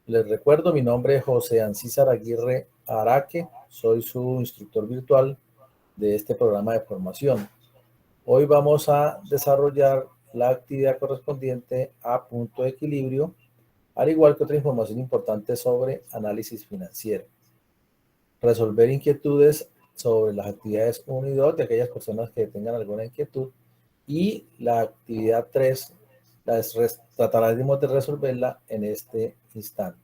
Les recuerdo, mi nombre es José Ancísar Aguirre Araque, soy su instructor virtual de este programa de formación. Hoy vamos a desarrollar la actividad correspondiente a punto de equilibrio, al igual que otra información importante sobre análisis financiero. Resolver inquietudes sobre las actividades 1 y 2 de aquellas personas que tengan alguna inquietud, y la actividad 3 trataremos de resolverla en este instante.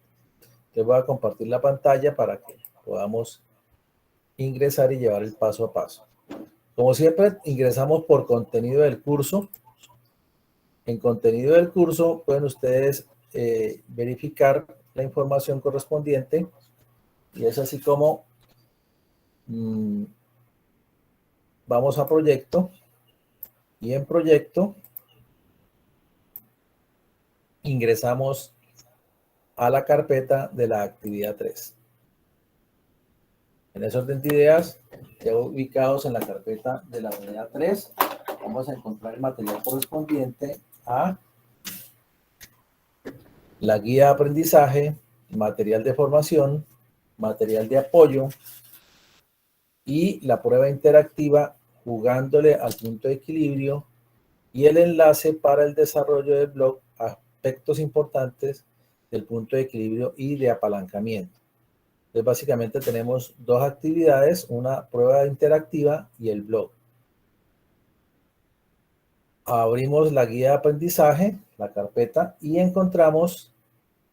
Te voy a compartir la pantalla para que podamos ingresar y llevar el paso a paso. Como siempre, ingresamos por contenido del curso. En contenido del curso pueden ustedes verificar la información correspondiente, y es así como vamos a proyecto, y en proyecto ingresamos a la carpeta de la actividad 3. En ese orden de ideas, ya ubicados en la carpeta de la unidad 3, vamos a encontrar el material correspondiente a la guía de aprendizaje, material de formación, material de apoyo y la prueba interactiva jugándole al punto de equilibrio, y el enlace para el desarrollo del blog aspectos importantes del punto de equilibrio y de apalancamiento. Entonces, básicamente tenemos dos actividades, una prueba interactiva y el blog. Abrimos la guía de aprendizaje, la carpeta, y encontramos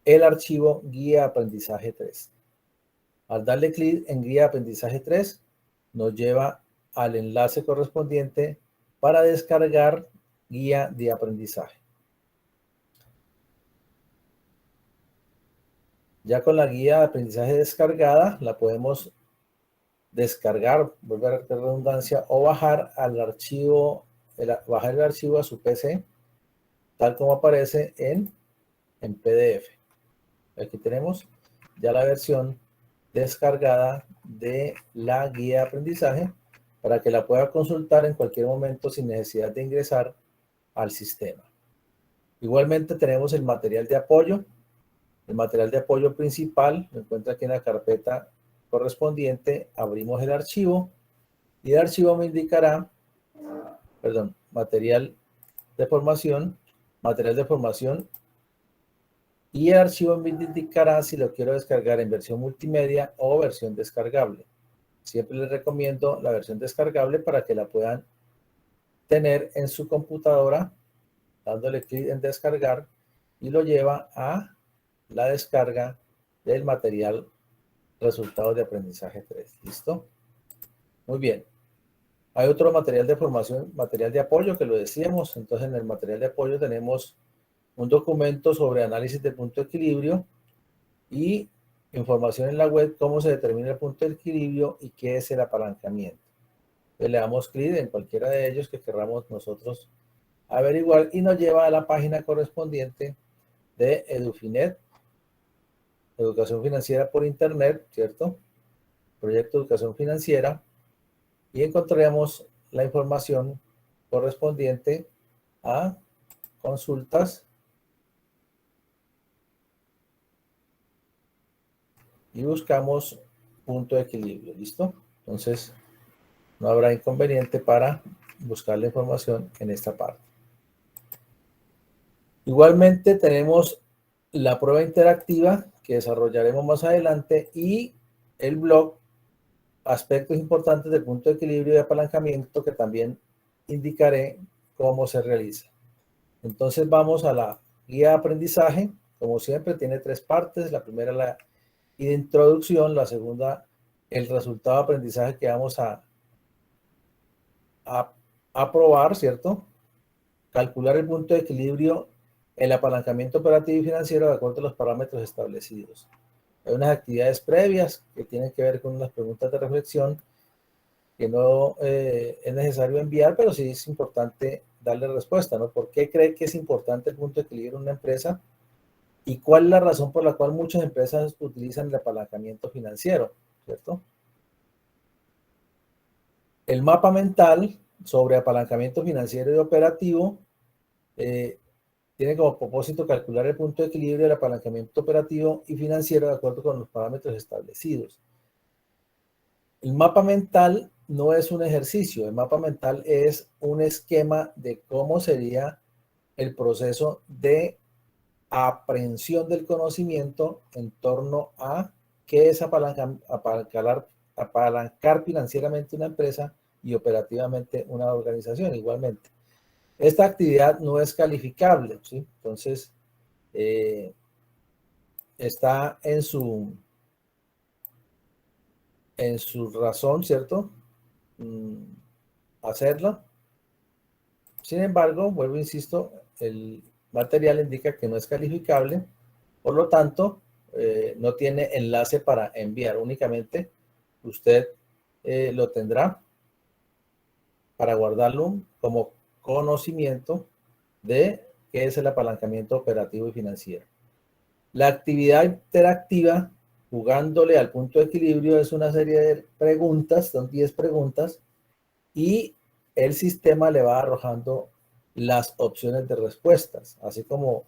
el archivo guía de aprendizaje 3. Al darle clic en guía de aprendizaje 3, nos lleva al enlace correspondiente para descargar guía de aprendizaje. Ya con la guía de aprendizaje descargada, la podemos descargar, volver a la redundancia, o bajar al archivo, bajar el archivo a su PC, tal como aparece en PDF. Aquí tenemos ya la versión descargada de la guía de aprendizaje para que la pueda consultar en cualquier momento sin necesidad de ingresar al sistema. Igualmente tenemos el material de apoyo. El material de apoyo principal lo encuentra aquí en la carpeta correspondiente. Abrimos el archivo y el archivo me indicará, material de formación, y el archivo me indicará si lo quiero descargar en versión multimedia o versión descargable. Siempre les recomiendo la versión descargable para que la puedan tener en su computadora, dándole clic en descargar, y lo lleva a la descarga del material resultados de aprendizaje 3. ¿Listo? Muy bien. Hay otro material de formación, material de apoyo, que lo decíamos. Entonces, en el material de apoyo tenemos un documento sobre análisis de punto de equilibrio y información en la web, cómo se determina el punto de equilibrio y qué es el apalancamiento. Entonces, le damos clic en cualquiera de ellos que queramos nosotros averiguar y nos lleva a la página correspondiente de Edufinet, Educación Financiera por Internet, ¿cierto? Proyecto de Educación Financiera, y encontraremos la información correspondiente a consultas y buscamos punto de equilibrio. ¿Listo? Entonces, no habrá inconveniente para buscar la información en esta parte. Igualmente tenemos la prueba interactiva que desarrollaremos más adelante, y el blog, aspectos importantes del punto de equilibrio y apalancamiento, que también indicaré cómo se realiza. Entonces vamos a la guía de aprendizaje. Como siempre, tiene 3 partes. La primera, la introducción. La segunda, el resultado de aprendizaje que vamos a probar, ¿cierto? Calcular el punto de equilibrio, el apalancamiento operativo y financiero de acuerdo a los parámetros establecidos. Hay unas actividades previas que tienen que ver con unas preguntas de reflexión que no es necesario enviar, pero sí es importante darle respuesta, ¿no? ¿Por qué cree que es importante el punto de equilibrio en una empresa? ¿Y cuál es la razón por la cual muchas empresas utilizan el apalancamiento financiero? ¿Cierto? El mapa mental sobre apalancamiento financiero y operativo tiene como propósito calcular el punto de equilibrio del apalancamiento operativo y financiero de acuerdo con los parámetros establecidos. El mapa mental no es un ejercicio, el mapa mental es un esquema de cómo sería el proceso de aprehensión del conocimiento en torno a qué es apalancar financieramente una empresa y operativamente una organización igualmente. Esta actividad no es calificable, ¿sí? Entonces, está en su razón, ¿cierto? Hacerla. Sin embargo, vuelvo, insisto, el material indica que no es calificable, por lo tanto, no tiene enlace para enviar. Únicamente usted lo tendrá para guardarlo como conocimiento de qué es el apalancamiento operativo y financiero. La actividad interactiva, jugándole al punto de equilibrio, es una serie de preguntas, son 10 preguntas, y el sistema le va arrojando las opciones de respuestas, así como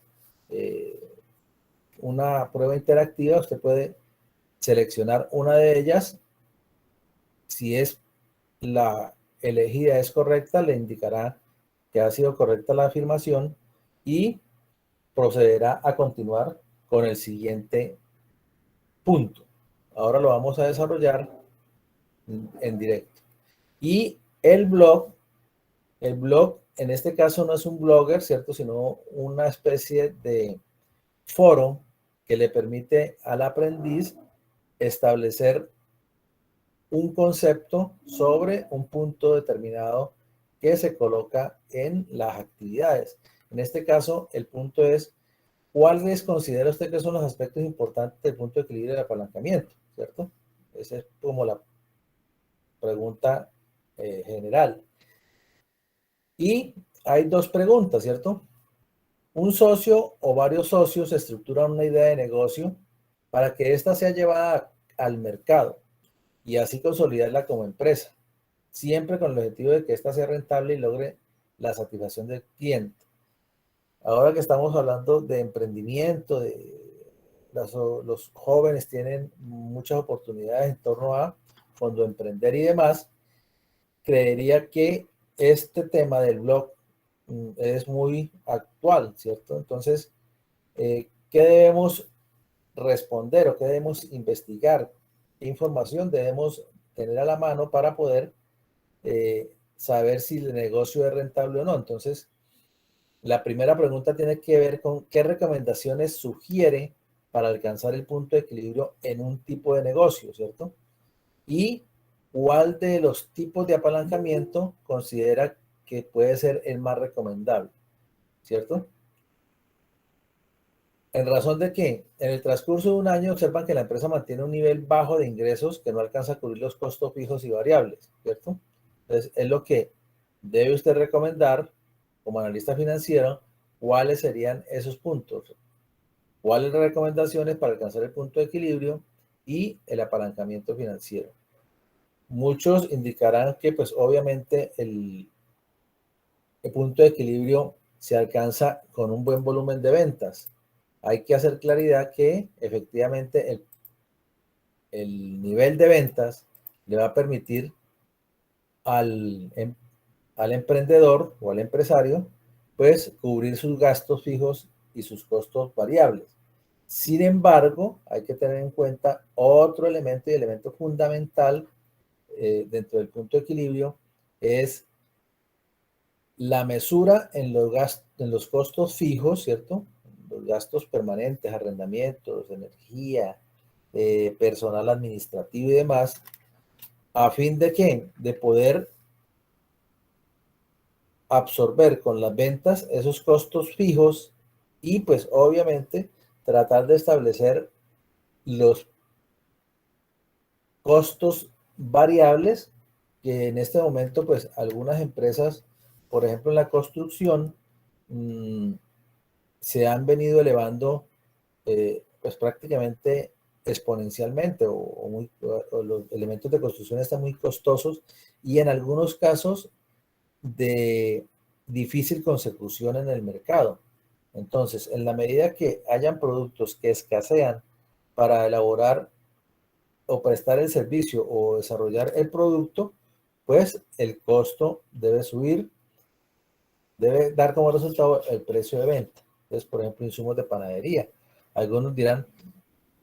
una prueba interactiva. Usted puede seleccionar una de ellas. Si es la elegida es correcta, le indicará que ha sido correcta la afirmación y procederá a continuar con el siguiente punto. Ahora lo vamos a desarrollar en directo. Y el blog en este caso no es un blogger, ¿cierto? Sino una especie de foro que le permite al aprendiz establecer un concepto sobre un punto determinado que se coloca en las actividades. En este caso, el punto es: ¿cuáles considera usted que son los aspectos importantes del punto de equilibrio del apalancamiento? ¿Cierto? Esa es como la pregunta general. Y hay dos preguntas, ¿cierto? Un socio o varios socios estructuran una idea de negocio para que ésta sea llevada al mercado y así consolidarla como empresa, siempre con el objetivo de que ésta sea rentable y logre la satisfacción del cliente. Ahora que estamos hablando de emprendimiento, los jóvenes tienen muchas oportunidades en torno a fondo emprender y demás, creería que este tema del blog es muy actual, ¿cierto? Entonces, ¿qué debemos responder o qué debemos investigar? ¿Qué información debemos tener a la mano para poder saber si el negocio es rentable o no? Entonces, la primera pregunta tiene que ver con qué recomendaciones sugiere para alcanzar el punto de equilibrio en un tipo de negocio, ¿cierto? Y cuál de los tipos de apalancamiento considera que puede ser el más recomendable, ¿cierto? En razón de que en el transcurso de un año observan que la empresa mantiene un nivel bajo de ingresos que no alcanza a cubrir los costos fijos y variables, ¿cierto? Entonces, es lo que debe usted recomendar como analista financiero, cuáles serían esos puntos, cuáles recomendaciones para alcanzar el punto de equilibrio y el apalancamiento financiero. Muchos indicarán que pues obviamente el punto de equilibrio se alcanza con un buen volumen de ventas. Hay que hacer claridad que efectivamente el nivel de ventas le va a permitir al emprendedor o al empresario pues cubrir sus gastos fijos y sus costos variables. Sin embargo, hay que tener en cuenta otro elemento y elemento fundamental dentro del punto de equilibrio, es la mesura en los costos fijos, ¿cierto? Los gastos permanentes, arrendamientos, energía, personal administrativo y demás, a fin de que de poder absorber con las ventas esos costos fijos y pues obviamente tratar de establecer los costos variables que en este momento pues algunas empresas, por ejemplo en la construcción, se han venido elevando pues prácticamente exponencialmente o los elementos de construcción están muy costosos y en algunos casos de difícil consecución en el mercado. Entonces, en la medida que hayan productos que escasean para elaborar o prestar el servicio o desarrollar el producto, pues el costo debe subir, debe dar como resultado el precio de venta. Entonces, por ejemplo, insumos de panadería. Algunos dirán,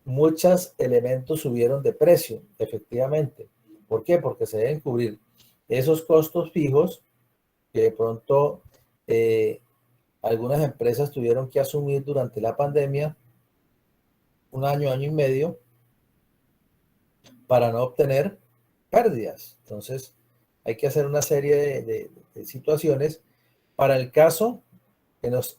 muchos elementos subieron de precio, efectivamente. ¿Por qué? Porque se deben cubrir esos costos fijos que de pronto algunas empresas tuvieron que asumir durante la pandemia, un año, año y medio, para no obtener pérdidas. Entonces, hay que hacer una serie de situaciones. Para el caso que nos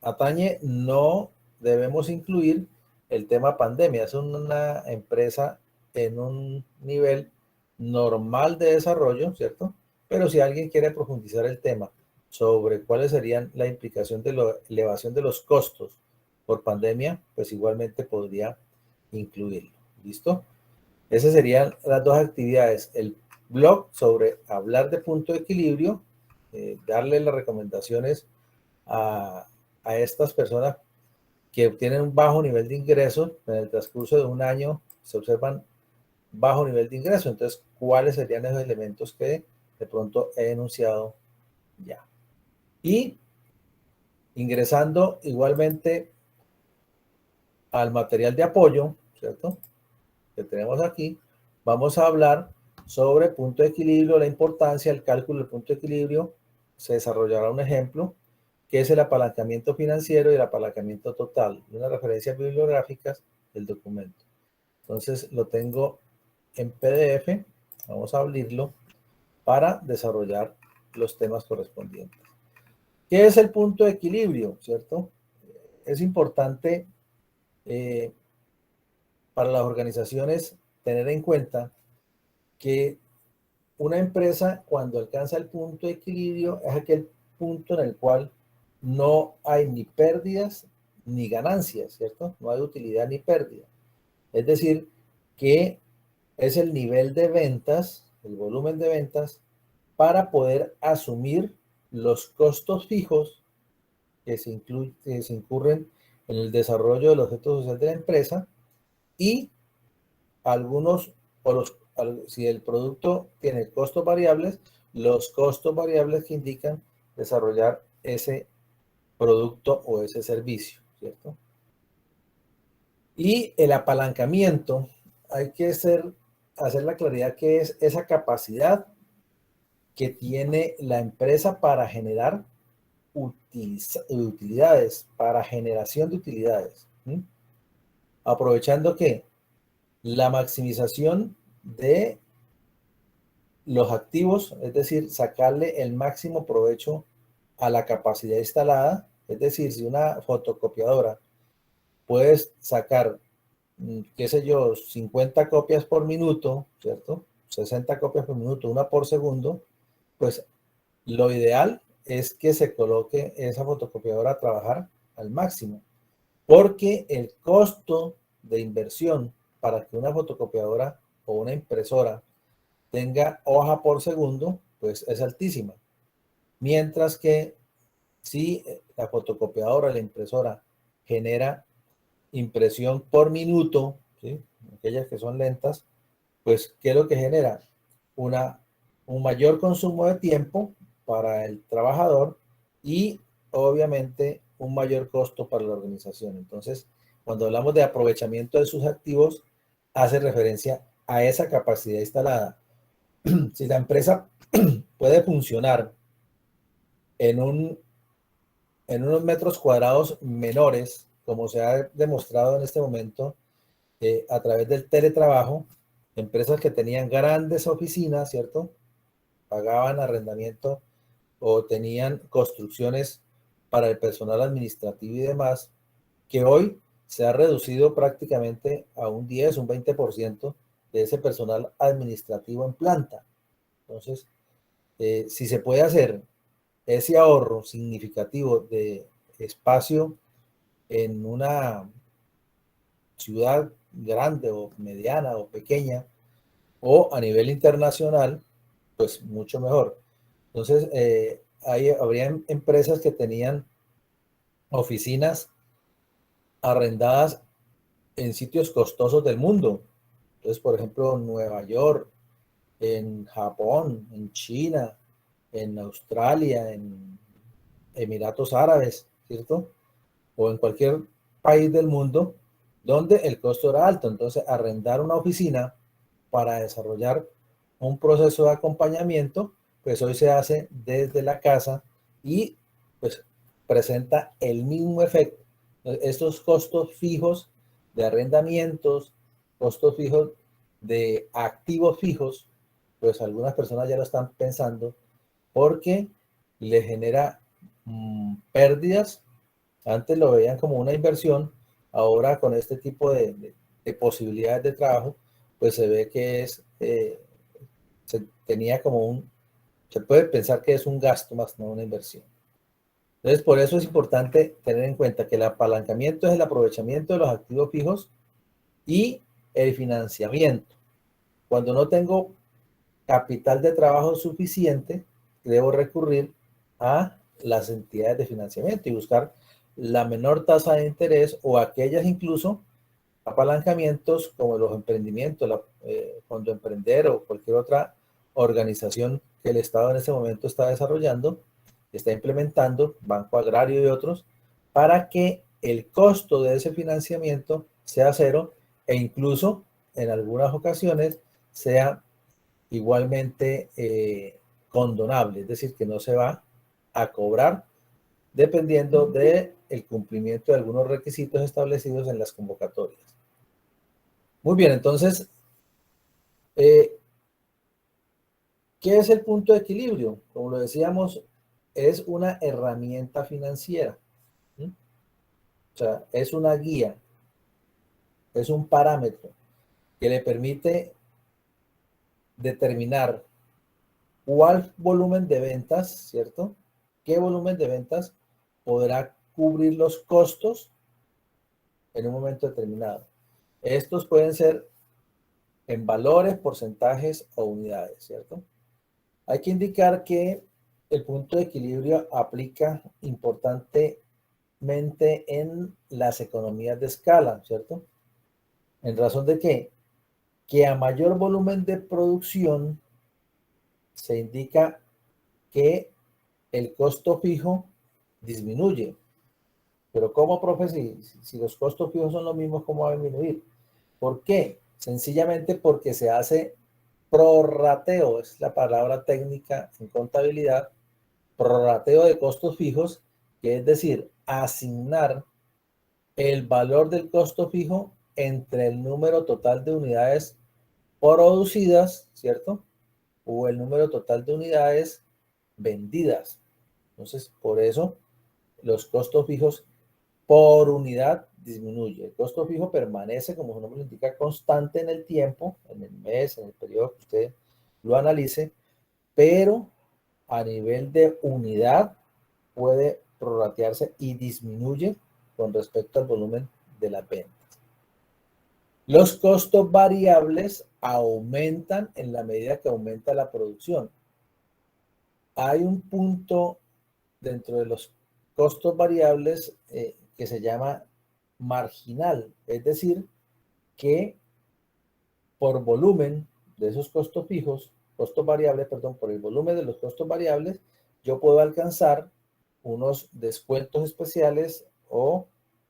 atañe, no debemos incluir el tema pandemia. Es una empresa en un nivel normal de desarrollo, ¿cierto? Pero si alguien quiere profundizar el tema sobre cuáles serían la implicación de la elevación de los costos por pandemia, pues igualmente podría incluirlo. ¿Listo? Esas serían las dos actividades. El blog sobre hablar de punto de equilibrio, darle las recomendaciones a, a estas personas que tienen un bajo nivel de ingresos. En el transcurso de un año se observan bajo nivel de ingreso. Entonces, ¿cuáles serían esos elementos que de pronto he enunciado ya? Y ingresando igualmente al material de apoyo, ¿cierto? Que tenemos aquí, vamos a hablar sobre punto de equilibrio, la importancia del cálculo del punto de equilibrio. Se desarrollará un ejemplo, que es el apalancamiento financiero y el apalancamiento total, y unas referencias bibliográficas del documento. Entonces lo tengo en PDF, vamos a abrirlo para desarrollar los temas correspondientes. ¿Qué es el punto de equilibrio? ¿Cierto? Es importante para las organizaciones tener en cuenta que una empresa cuando alcanza el punto de equilibrio es aquel punto en el cual no hay ni pérdidas ni ganancias, ¿cierto? No hay utilidad ni pérdida. Es decir, que es el nivel de ventas, el volumen de ventas, para poder asumir los costos fijos que se incurren en el desarrollo del objeto social de la empresa y algunos, o los, si el producto tiene costos variables, los costos variables que indican desarrollar ese producto o ese servicio, ¿cierto? Y el apalancamiento, hay que hacer la claridad que es esa capacidad que tiene la empresa para generar utilidades, para generación de utilidades. ¿Sí? Aprovechando que la maximización de los activos, es decir, sacarle el máximo provecho a la capacidad instalada, es decir, si una fotocopiadora puedes sacar, qué sé yo, 50 copias por minuto, ¿cierto? 60 copias por minuto, una por segundo, pues lo ideal es que se coloque esa fotocopiadora a trabajar al máximo, porque el costo de inversión para que una fotocopiadora o una impresora tenga hoja por segundo, pues es altísima. Mientras que si la fotocopiadora, la impresora, genera impresión por minuto, ¿sí? Aquellas que son lentas, pues ¿qué es lo que genera? Un mayor consumo de tiempo para el trabajador y obviamente un mayor costo para la organización. Entonces, cuando hablamos de aprovechamiento de sus activos, hace referencia a esa capacidad instalada. Si la empresa puede funcionar en, en unos metros cuadrados menores, como se ha demostrado en este momento a través del teletrabajo, empresas que tenían grandes oficinas, ¿cierto? Pagaban arrendamiento o tenían construcciones para el personal administrativo y demás, que hoy se ha reducido prácticamente a un 10, un 20% de ese personal administrativo en planta. Entonces, si se puede hacer ese ahorro significativo de espacio en una ciudad grande o mediana o pequeña o a nivel internacional, pues mucho mejor. Entonces, habría empresas que tenían oficinas arrendadas en sitios costosos del mundo. Entonces, por ejemplo, Nueva York, en Japón, en China, en Australia, en Emiratos Árabes, ¿cierto? O en cualquier país del mundo donde el costo era alto. Entonces, arrendar una oficina para desarrollar un proceso de acompañamiento, pues hoy se hace desde la casa y pues presenta el mismo efecto. Estos costos fijos de arrendamientos, costos fijos de activos fijos, pues algunas personas ya lo están pensando porque le genera pérdidas. Antes lo veían como una inversión, ahora con este tipo de posibilidades de trabajo, pues se ve que se tenía como se puede pensar que es un gasto más no una inversión. Entonces, por eso es importante tener en cuenta que el apalancamiento es el aprovechamiento de los activos fijos y el financiamiento. Cuando no tengo capital de trabajo suficiente, debo recurrir a las entidades de financiamiento y buscar la menor tasa de interés o aquellas incluso apalancamientos como los emprendimientos, Fondo Emprender o cualquier otra organización que el Estado en ese momento está desarrollando, está implementando, Banco Agrario y otros, para que el costo de ese financiamiento sea cero e incluso en algunas ocasiones sea igualmente condonable, es decir, que no se va a cobrar dependiendo del cumplimiento de algunos requisitos establecidos en las convocatorias. Muy bien, entonces, eh, ¿qué es el punto de equilibrio? Como lo decíamos, es una herramienta financiera. ¿Sí? O sea, es una guía, es un parámetro que le permite determinar cuál volumen de ventas, ¿cierto? ¿Qué volumen de ventas podrá cubrir los costos en un momento determinado? Estos pueden ser en valores, porcentajes o unidades, ¿cierto? Hay que indicar que el punto de equilibrio aplica importantemente en las economías de escala, ¿cierto? En razón de que a mayor volumen de producción se indica que el costo fijo disminuye. Pero ¿cómo, profe? Si los costos fijos son los mismos, ¿cómo va a disminuir? ¿Por qué? Sencillamente porque se hace prorrateo, es la palabra técnica en contabilidad, prorrateo de costos fijos, que es decir, asignar el valor del costo fijo entre el número total de unidades producidas, ¿cierto? O el número total de unidades vendidas. Entonces, por eso los costos fijos por unidad disminuye. El costo fijo permanece, como su nombre lo indica, constante en el tiempo, en el mes, en el periodo que usted lo analice, pero a nivel de unidad puede prorratearse y disminuye con respecto al volumen de las ventas. Los costos variables aumentan en la medida que aumenta la producción. Hay un punto dentro de los costos variables que se llama marginal, es decir, que por volumen de esos costos fijos, costos variables, perdón, por el volumen de los costos variables, yo puedo alcanzar unos descuentos especiales o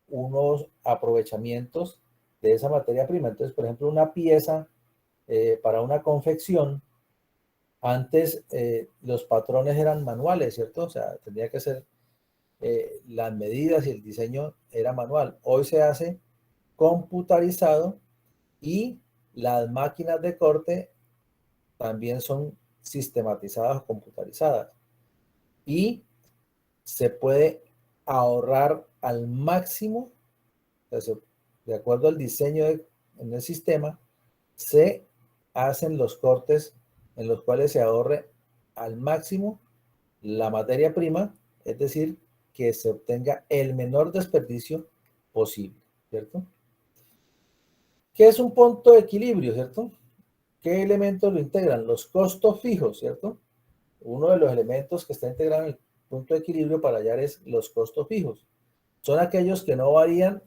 unos aprovechamientos de esa materia prima. Entonces, por ejemplo, una pieza para una confección, antes los patrones eran manuales, ¿cierto? O sea, tendría que ser las medidas y el diseño era manual. Hoy se hace computarizado y las máquinas de corte también son sistematizadas o computarizadas. Y se puede ahorrar al máximo, de acuerdo al diseño en el sistema, se hacen los cortes en los cuales se ahorre al máximo la materia prima, es decir, que se obtenga el menor desperdicio posible, ¿cierto? ¿Qué es un punto de equilibrio, cierto? ¿Qué elementos lo integran? Los costos fijos, ¿cierto? Uno de los elementos que está integrado en el punto de equilibrio para hallar es los costos fijos. son aquellos que no varían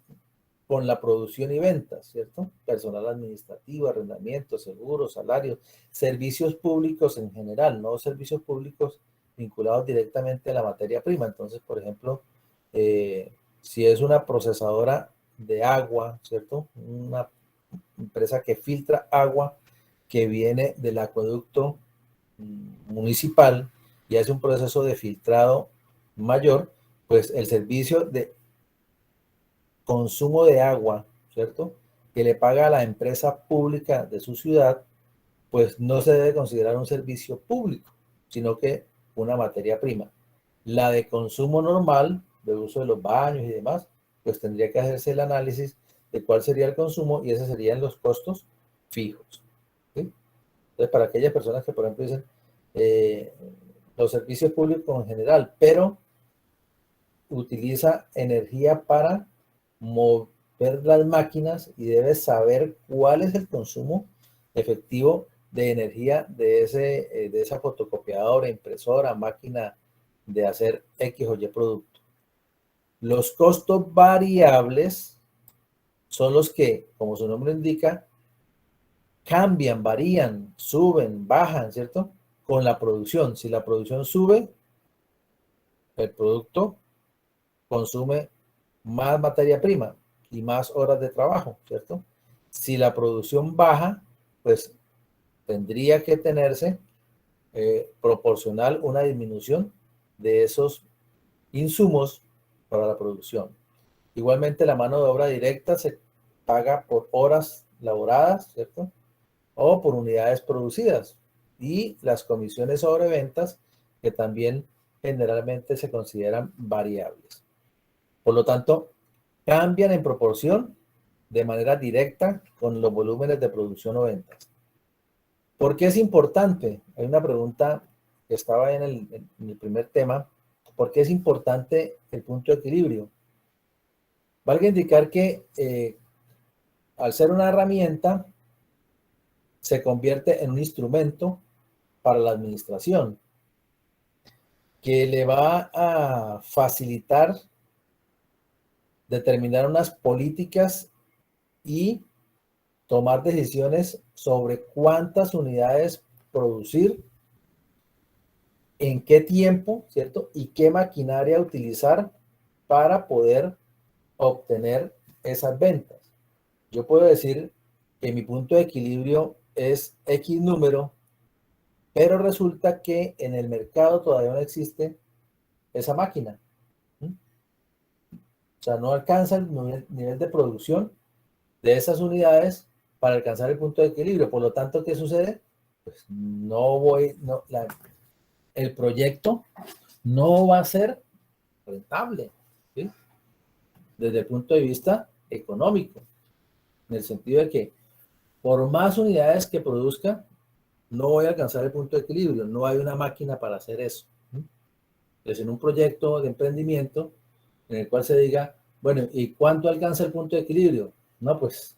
con la producción y ventas, ¿cierto? Personal administrativo, arrendamiento, seguros, salarios, servicios públicos en general, no servicios públicos vinculados directamente a la materia prima. Entonces, por ejemplo, si es una procesadora de agua, ¿cierto? Una empresa que filtra agua que viene del acueducto municipal y hace un proceso de filtrado mayor, pues el servicio de consumo de agua, ¿cierto? Que le paga a la empresa pública de su ciudad, pues no se debe considerar un servicio público, sino que una materia prima. La de consumo normal, de uso de los baños y demás, pues tendría que hacerse el análisis de cuál sería el consumo y esos serían los costos fijos. ¿Sí? Entonces, para aquellas personas que, por ejemplo, dicen los servicios públicos en general, pero utiliza energía para mover las máquinas y debe saber cuál es el consumo efectivo de energía de esa fotocopiadora, impresora, máquina de hacer X o Y producto. Los costos variables son los que, como su nombre indica, cambian, varían, suben, bajan, ¿cierto? Con la producción. Si la producción sube, el producto consume más materia prima y más horas de trabajo, ¿cierto? Si la producción baja, pues tendría que tenerse proporcional una disminución de esos insumos para la producción. Igualmente la mano de obra directa se paga por horas laboradas, ¿cierto? O por unidades producidas. Y las comisiones sobre ventas, que también generalmente se consideran variables. Por lo tanto, cambian en proporción de manera directa con los volúmenes de producción o ventas. ¿Por qué es importante? Hay una pregunta que estaba en el primer tema. ¿Por qué es importante el punto de equilibrio? Valga indicar que al ser una herramienta, se convierte en un instrumento para la administración que le va a facilitar determinar unas políticas y tomar decisiones sobre cuántas unidades producir, en qué tiempo, ¿cierto? Y qué maquinaria utilizar para poder obtener esas ventas. Yo puedo decir que mi punto de equilibrio es X número, pero resulta que en el mercado todavía no existe esa máquina. O sea, no alcanza el nivel de producción de esas unidades para alcanzar el punto de equilibrio. Por lo tanto, ¿qué sucede? Pues el proyecto no va a ser rentable, ¿sí? Desde el punto de vista económico, en el sentido de que por más unidades que produzca, no voy a alcanzar el punto de equilibrio, no hay una máquina para hacer eso. Entonces, en un proyecto de emprendimiento en el cual se diga, bueno, ¿y cuánto alcanza el punto de equilibrio? No, pues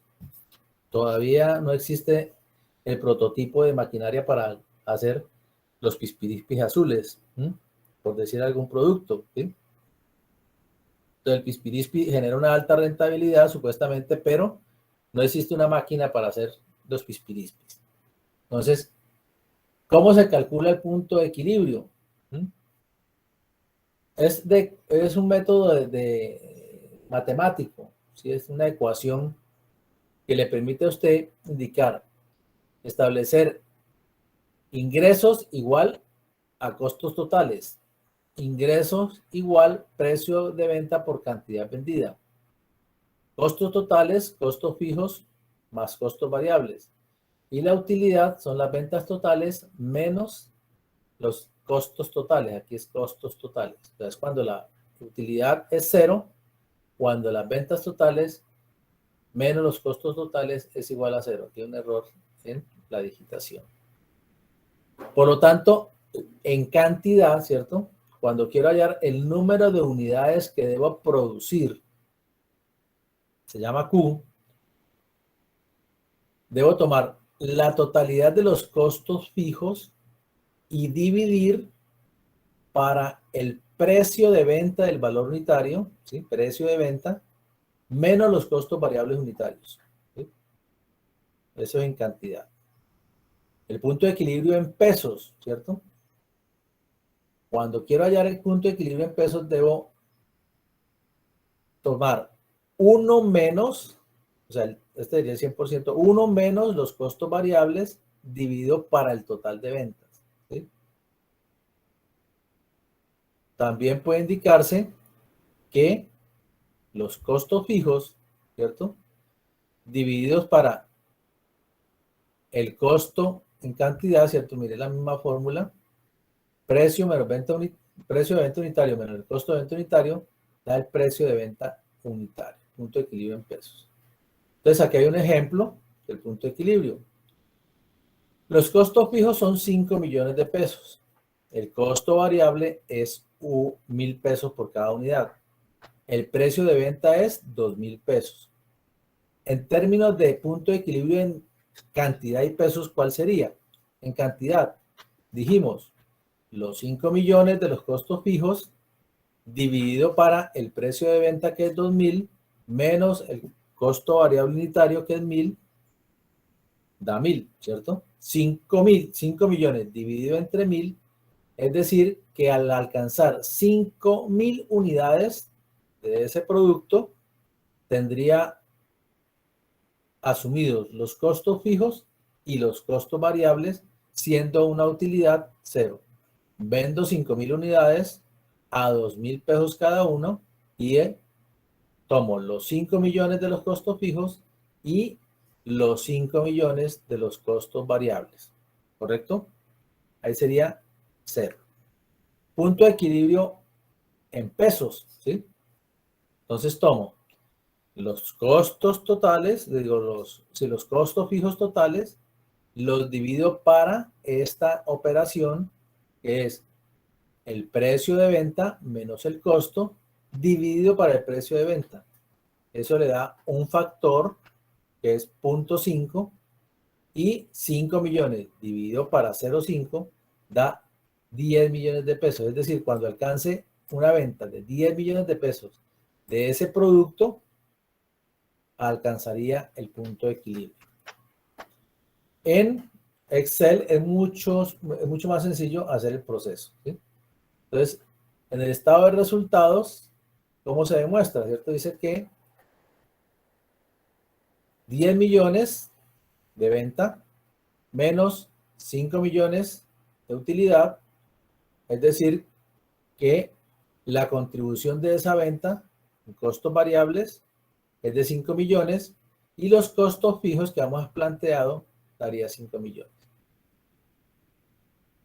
todavía no existe el prototipo de maquinaria para hacer los pispirispis azules, por decir algún producto, ¿sí? Entonces el pispirispi genera una alta rentabilidad supuestamente, pero no existe una máquina para hacer los pispirispis. Entonces, ¿cómo se calcula el punto de equilibrio? Es un método de matemático, ¿sí? Es una ecuación que le permite a usted indicar, establecer ingresos igual a costos totales, ingresos igual precio de venta por cantidad vendida, costos totales, costos fijos más costos variables, y la utilidad son las ventas totales menos los costos totales. Aquí es costos totales. Entonces, cuando la utilidad es cero, cuando las ventas totales menos los costos totales es igual a cero. Tiene un error en la digitación. Por lo tanto, en cantidad, ¿cierto? Cuando quiero hallar el número de unidades que debo producir, se llama Q, debo tomar la totalidad de los costos fijos y dividir para el precio de venta del valor unitario, ¿sí? Precio de venta, menos los costos variables unitarios, ¿sí? Eso es en cantidad. El punto de equilibrio en pesos, ¿cierto? Cuando quiero hallar el punto de equilibrio en pesos, debo tomar 1 menos, o sea, este sería el 100%, 1 menos los costos variables dividido para el total de ventas, ¿sí? También puede indicarse que los costos fijos, ¿cierto? Divididos para el costo en cantidad, ¿cierto? Mire la misma fórmula. Precio menos precio de venta unitario menos el costo de venta unitario da el precio de venta unitario. Punto de equilibrio en pesos. Entonces aquí hay un ejemplo del punto de equilibrio. Los costos fijos son 5 millones de pesos. El costo variable es 1,000 pesos por cada unidad. El precio de venta es 2,000 pesos. En términos de punto de equilibrio en cantidad y pesos, ¿cuál sería? En cantidad, dijimos, los 5 millones de los costos fijos dividido para el precio de venta, que es 2,000, menos el costo variable unitario, que es 1,000, da 1,000, ¿cierto? 5 millones dividido entre 1,000, es decir, que al alcanzar 5,000 unidades de ese producto, tendría asumidos los costos fijos y los costos variables, siendo una utilidad 0. Vendo 5,000 unidades a 2,000 pesos cada uno y tomo los 5 millones de los costos fijos y los 5 millones de los costos variables. ¿Correcto? Ahí sería 0. Punto de equilibrio en pesos, ¿sí? Entonces tomo los costos totales, digo, los costos fijos totales, los divido para esta operación, que es el precio de venta menos el costo, dividido para el precio de venta. Eso le da un factor que es 0.5 y 5 millones dividido para 0.5 da 10 millones de pesos. Es decir, cuando alcance una venta de 10 millones de pesos de ese producto, alcanzaría el punto de equilibrio. En Excel es mucho más sencillo hacer el proceso, ¿sí? Entonces, en el estado de resultados, ¿cómo se demuestra? ¿Cierto? Dice que 10 millones de venta menos 5 millones de utilidad, es decir, que la contribución de esa venta en costos variables es de 5 millones y los costos fijos que hemos planteado daría 5 millones.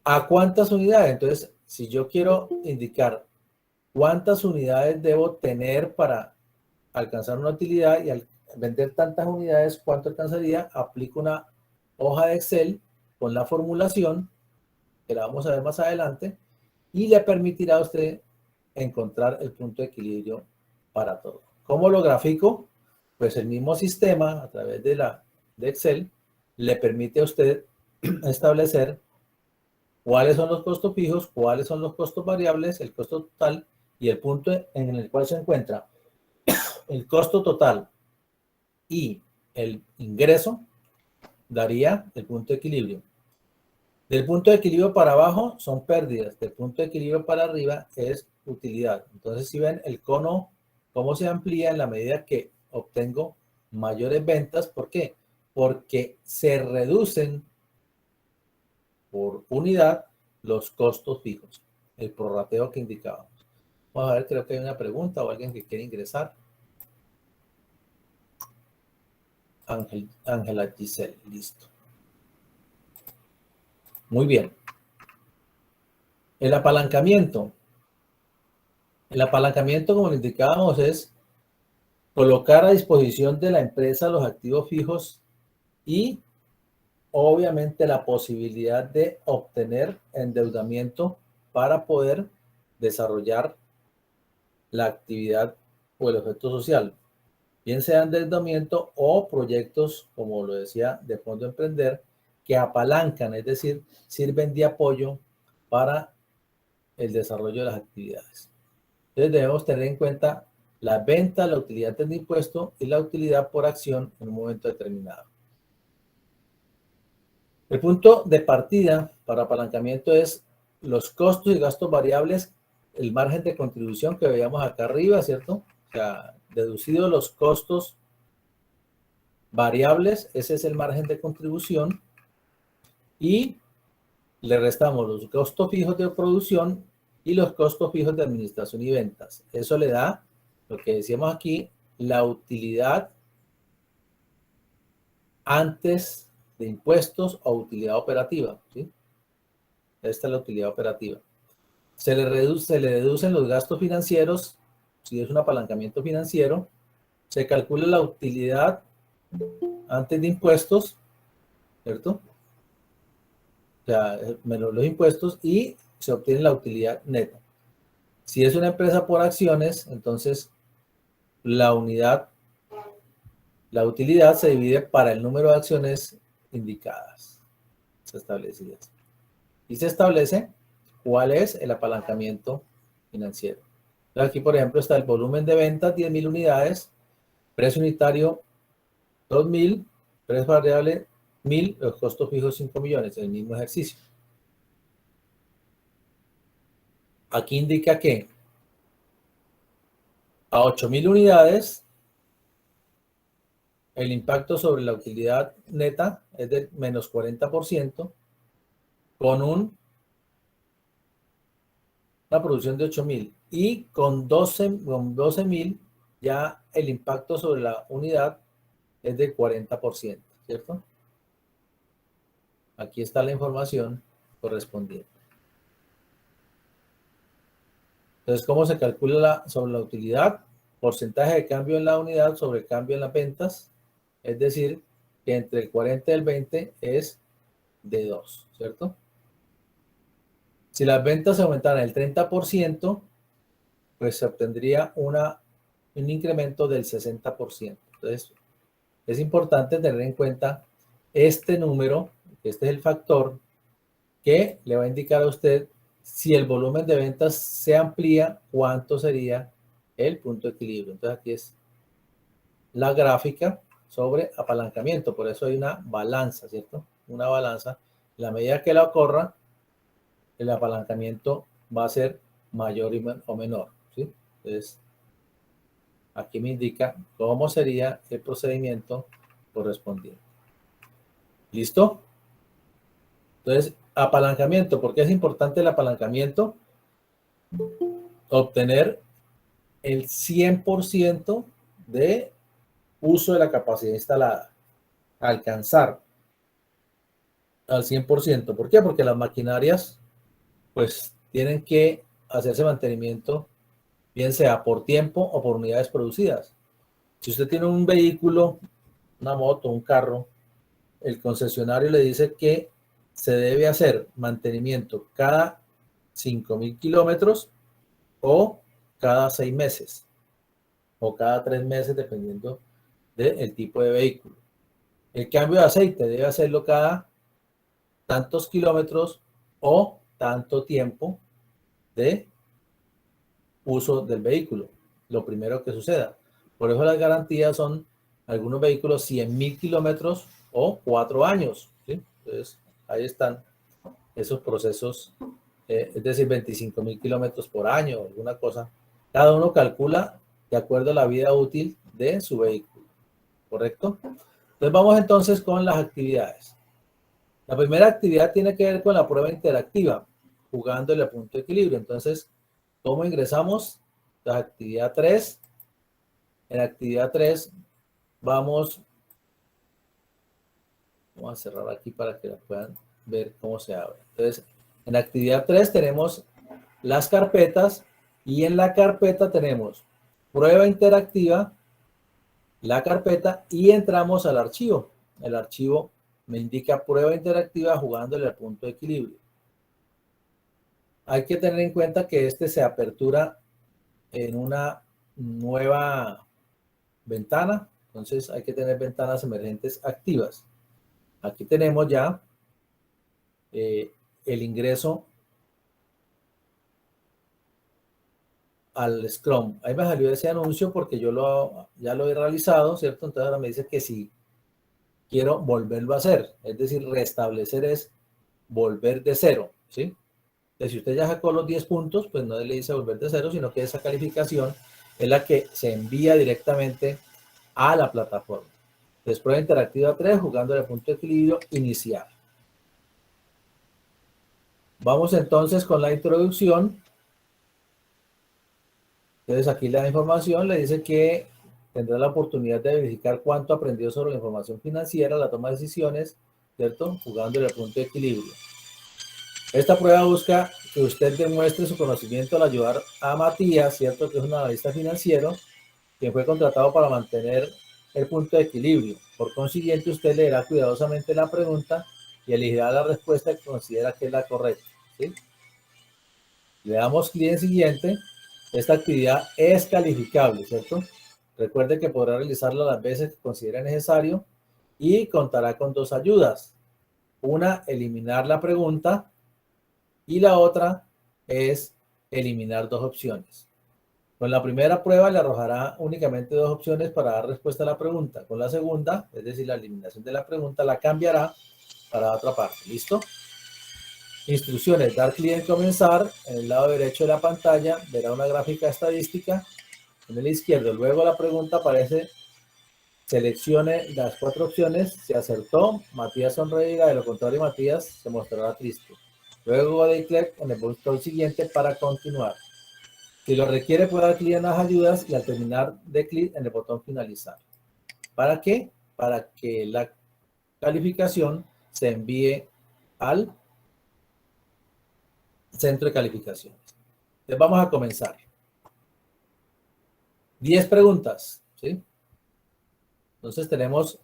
¿A cuántas unidades? Entonces, si yo quiero indicar cuántas unidades debo tener para alcanzar una utilidad y al vender tantas unidades, ¿cuánto alcanzaría? Aplico una hoja de Excel con la formulación, que la vamos a ver más adelante, y le permitirá a usted encontrar el punto de equilibrio para todo. ¿Cómo lo grafico? Pues el mismo sistema, a través de Excel, le permite a usted establecer cuáles son los costos fijos, cuáles son los costos variables, el costo total y el punto en el cual se encuentra el costo total y el ingreso, daría el punto de equilibrio. Del punto de equilibrio para abajo son pérdidas, del punto de equilibrio para arriba es utilidad. Entonces, si ven el cono, cómo se amplía en la medida que obtengo mayores ventas. ¿Por qué? Porque se reducen por unidad los costos fijos, el prorrateo que indicábamos. Vamos a ver, creo que hay una pregunta o alguien que quiere ingresar. Ángela Giselle, listo. Muy bien. El apalancamiento. El apalancamiento, como le indicábamos, es colocar a disposición de la empresa los activos fijos y obviamente la posibilidad de obtener endeudamiento para poder desarrollar la actividad o el objeto social, bien sea endeudamiento o proyectos, como lo decía, de Fondo Emprender, que apalancan, es decir, sirven de apoyo para el desarrollo de las actividades. Entonces debemos tener en cuenta la venta, la utilidad antes de impuesto y la utilidad por acción en un momento determinado. El punto de partida para apalancamiento es los costos y gastos variables, el margen de contribución que veíamos acá arriba, ¿cierto? O sea, deducido los costos variables, ese es el margen de contribución, y le restamos los costos fijos de producción y los costos fijos de administración y ventas. Eso le da, lo que decíamos aquí, la utilidad antes de impuestos o utilidad operativa, ¿sí? Esta es la utilidad operativa. Se le deducen los gastos financieros, si es un apalancamiento financiero, se calcula la utilidad antes de impuestos, ¿cierto? O sea, menos los impuestos, y se obtiene la utilidad neta. Si es una empresa por acciones, entonces la utilidad se divide para el número de acciones indicadas, establecidas. Y se establece cuál es el apalancamiento financiero. Entonces aquí, por ejemplo, está el volumen de ventas, 10.000 unidades, precio unitario, 2.000, precio variable, 1.000, los costos fijos, 5 millones, el mismo ejercicio. Aquí indica que a 8.000 unidades, el impacto sobre la utilidad neta es del menos 40%, con una producción de 8.000. Y con 12.000, ya el impacto sobre la unidad es del 40%, ¿cierto? Aquí está la información correspondiente. Entonces, ¿cómo se calcula sobre la utilidad? Porcentaje de cambio en la unidad sobre cambio en las ventas. Es decir, que entre el 40 y el 20 es de 2, ¿cierto? Si las ventas se aumentaran el 30%, pues se obtendría un incremento del 60%. Entonces, es importante tener en cuenta este número, este es el factor que le va a indicar a usted si el volumen de ventas se amplía, cuánto sería el punto de equilibrio. Entonces aquí es la gráfica sobre apalancamiento, por eso hay una balanza, ¿cierto? Una balanza. En la medida que la corra, el apalancamiento va a ser mayor o menor, ¿sí? Entonces, aquí me indica cómo sería el procedimiento correspondiente. ¿Listo? Entonces, apalancamiento. ¿Por qué es importante el apalancamiento? Obtener el 100% de uso de la capacidad instalada. Alcanzar al 100%. ¿Por qué? Porque las maquinarias pues tienen que hacerse mantenimiento, bien sea por tiempo o por unidades producidas. Si usted tiene un vehículo, una moto, un carro, el concesionario le dice que se debe hacer mantenimiento cada 5.000 kilómetros o cada 6 meses o cada 3 meses, dependiendo del tipo de vehículo. El cambio de aceite debe hacerlo cada tantos kilómetros o tanto tiempo de uso del vehículo, lo primero que suceda. Por eso las garantías son algunos vehículos 100.000 kilómetros o 4 años, ¿sí? Entonces, ahí están esos procesos, es decir, 25.000 kilómetros por año, alguna cosa. Cada uno calcula de acuerdo a la vida útil de su vehículo, ¿correcto? Entonces, vamos entonces con las actividades. La primera actividad tiene que ver con la prueba interactiva, jugándole a punto de equilibrio. Entonces, ¿cómo ingresamos? La actividad 3. En actividad 3 vamos a cerrar aquí para que la puedan ver cómo se abre. Entonces, en actividad 3 tenemos las carpetas y en la carpeta tenemos prueba interactiva, la carpeta y entramos al archivo. El archivo me indica prueba interactiva jugándole al punto de equilibrio. Hay que tener en cuenta que este se apertura en una nueva ventana, entonces hay que tener ventanas emergentes activas. Aquí tenemos ya el ingreso al Scrum. Ahí me salió ese anuncio porque yo ya lo he realizado, ¿cierto? Entonces ahora me dice que si quiero volverlo a hacer, es decir, restablecer es volver de cero, ¿sí? Entonces, si usted ya sacó los 10 puntos, pues no le dice volver de cero, sino que esa calificación es la que se envía directamente a la plataforma. Entonces, prueba interactiva 3, jugando el punto de equilibrio, iniciar. Vamos entonces con la introducción. Entonces, aquí la información le dice que tendrá la oportunidad de verificar cuánto aprendió sobre la información financiera, la toma de decisiones, ¿cierto? Jugando el punto de equilibrio. Esta prueba busca que usted demuestre su conocimiento al ayudar a Matías, ¿cierto? Que es un analista financiero, quien fue contratado para mantener el punto de equilibrio. Por consiguiente, usted leerá cuidadosamente la pregunta y elegirá la respuesta que considera que es la correcta, ¿sí? Le damos clic en siguiente. Esta actividad es calificable, ¿cierto? Recuerde que podrá realizarla las veces que considere necesario y contará con 2 ayudas. Una, eliminar la pregunta, y la otra es eliminar 2 opciones. Con la primera prueba le arrojará únicamente 2 opciones para dar respuesta a la pregunta. Con la segunda, es decir, la eliminación de la pregunta, la cambiará para otra parte. ¿Listo? Instrucciones. Dar clic en comenzar. En el lado derecho de la pantalla verá una gráfica estadística. En el izquierdo, luego la pregunta aparece. Seleccione las 4 opciones. Si acertó, Matías sonreirá. De lo contrario, Matías se mostrará triste. Luego de clic en el botón siguiente para continuar. Si lo requiere, puede dar clic en las ayudas y al terminar de clic en el botón finalizar. ¿Para qué? Para que la calificación se envíe al centro de calificaciones. Entonces vamos a comenzar. 10 preguntas, ¿sí? Entonces tenemos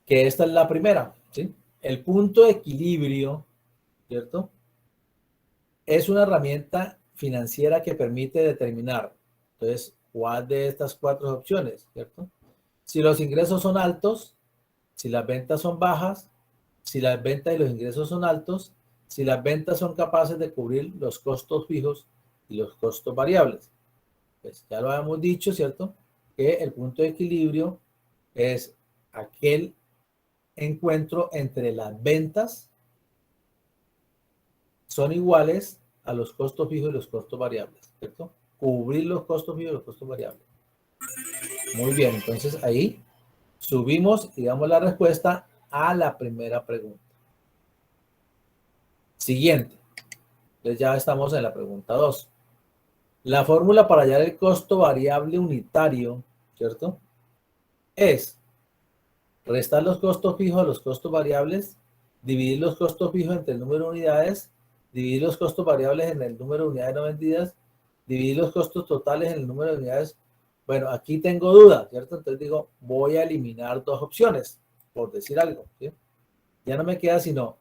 que esta es la primera, ¿sí? El punto de equilibrio, ¿cierto? Es una herramienta financiera que permite determinar, entonces, cuál de estas 4 opciones, ¿cierto? Si los ingresos son altos, si las ventas son bajas, si las ventas y los ingresos son altos, si las ventas son capaces de cubrir los costos fijos y los costos variables. Pues ya lo habíamos dicho, ¿cierto? Que el punto de equilibrio es aquel encuentro entre las ventas son iguales a los costos fijos y los costos variables, ¿cierto? Cubrir los costos fijos y los costos variables. Muy bien, entonces ahí subimos y damos la respuesta a la primera pregunta. Siguiente. Entonces ya estamos en la pregunta 2. La fórmula para hallar el costo variable unitario, ¿cierto? Es restar los costos fijos a los costos variables, dividir los costos fijos entre el número de unidades, dividir los costos variables en el número de unidades no vendidas, dividir los costos totales en el número de unidades. Bueno, aquí tengo duda, ¿cierto? Entonces digo, voy a eliminar 2 opciones, por decir algo, ¿sí? Ya no me queda sino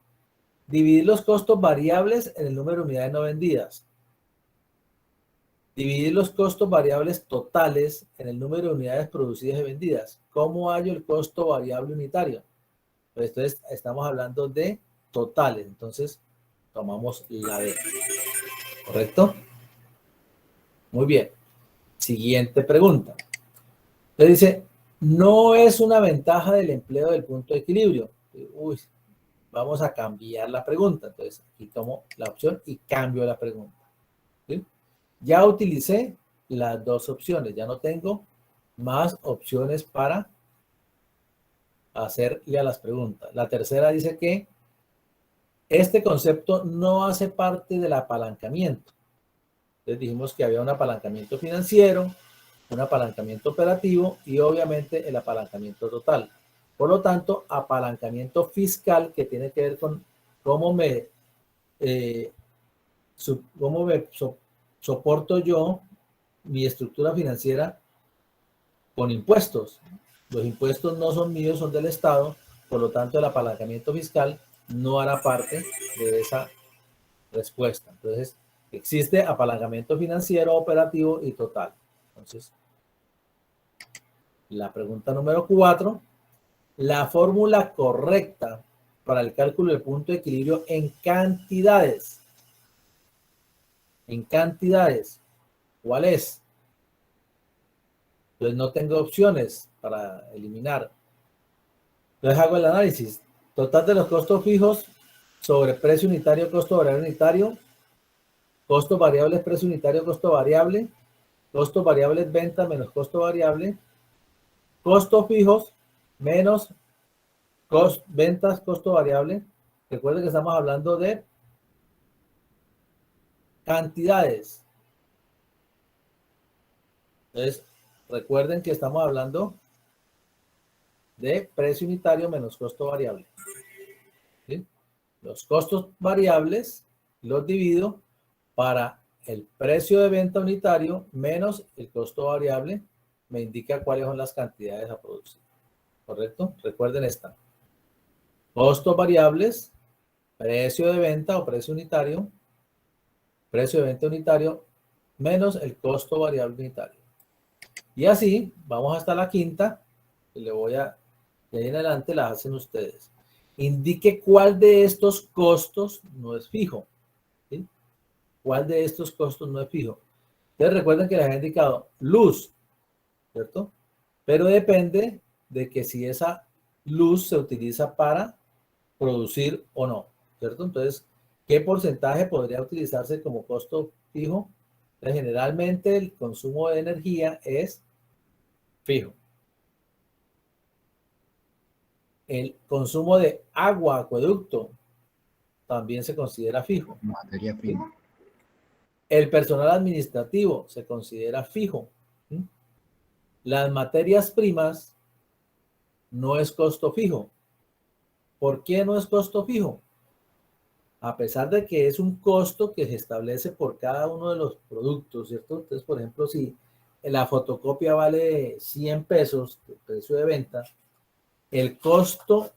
dividir los costos variables en el número de unidades no vendidas. Dividir los costos variables totales en el número de unidades producidas y vendidas. ¿Cómo hallo el costo variable unitario? Pues entonces estamos hablando de totales. Entonces tomamos la D. ¿Correcto? Muy bien. Siguiente pregunta. Le dice, no es una ventaja del empleo del punto de equilibrio. Uy, vamos a cambiar la pregunta. Entonces aquí tomo la opción y cambio la pregunta. ¿Sí? Ya utilicé las 2 opciones, ya no tengo más opciones para hacerle a las preguntas. La tercera dice que este concepto no hace parte del apalancamiento. Entonces dijimos que había un apalancamiento financiero, un apalancamiento operativo y obviamente el apalancamiento total. Por lo tanto, apalancamiento fiscal que tiene que ver con cómo me soporto yo mi estructura financiera con impuestos. Los impuestos no son míos, son del Estado, por lo tanto el apalancamiento fiscal no hará parte de esa respuesta. Entonces, existe apalancamiento financiero, operativo y total. Entonces, la pregunta número 4, la fórmula correcta para el cálculo del punto de equilibrio en cantidades. en cantidades. ¿Cuál es? Entonces no tengo opciones para eliminar. Entonces hago el análisis. Total de los costos fijos sobre precio unitario, costo variable unitario, costos variables, precio unitario, costo variable, costos variables venta menos costo variable, costos fijos menos ventas, costo variable. Recuerden que estamos hablando de cantidades. Entonces, recuerden que estamos hablando de precio unitario menos costo variable. ¿Sí? Los costos variables los divido para el precio de venta unitario menos el costo variable, me indica cuáles son las cantidades a producir. ¿Correcto? Recuerden esta. Costos variables, precio de venta o precio de venta unitario menos el costo variable unitario. Y así, vamos hasta la quinta, que le voy a, de ahí en adelante las hacen ustedes. Indique cuál de estos costos no es fijo. ¿Sí? ¿Cuál de estos costos no es fijo? Ustedes recuerden que les he indicado luz, ¿cierto? Pero depende de que si esa luz se utiliza para producir o no, ¿cierto? Entonces, ¿qué porcentaje podría utilizarse como costo fijo? Entonces, generalmente el consumo de energía es fijo. El consumo de agua, acueducto, también se considera fijo. Materia prima. El personal administrativo se considera fijo. Las materias primas no es costo fijo. ¿Por qué no es costo fijo? A pesar de que es un costo que se establece por cada uno de los productos, ¿cierto? Entonces, por ejemplo, si la fotocopia vale 100 pesos, el precio de venta, el costo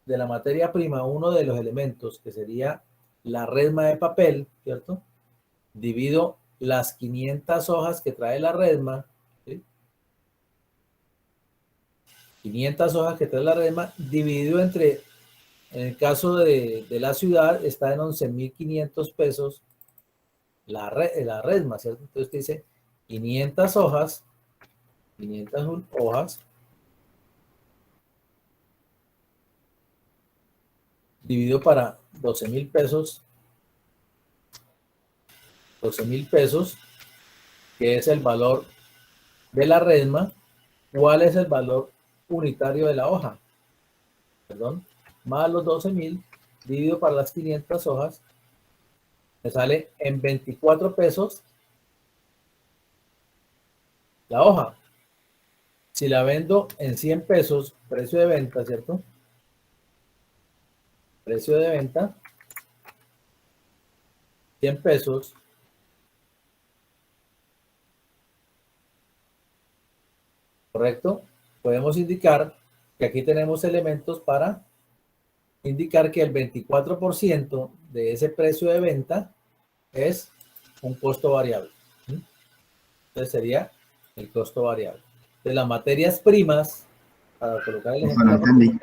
de la materia prima, uno de los elementos, que sería la resma de papel, ¿cierto? Divido las 500 hojas que trae la resma, ¿sí? 500 hojas que trae la resma, dividido entre, en el caso de la ciudad, está en 11.500 pesos la resma, ¿cierto? Entonces dice 500 hojas, dividido para 12.000 pesos, 12.000 pesos, que es el valor de la resma. ¿Cuál es el valor unitario de la hoja? Perdón, más los 12.000 dividido para las 500 hojas, me sale en 24 pesos la hoja. Si la vendo en 100 pesos, precio de venta, ¿cierto? Precio de venta, 100 pesos. ¿Correcto? Podemos indicar que aquí tenemos elementos para indicar que el 24% de ese precio de venta es un costo variable. Entonces sería el costo variable. De las materias primas, para colocar el ejemplo de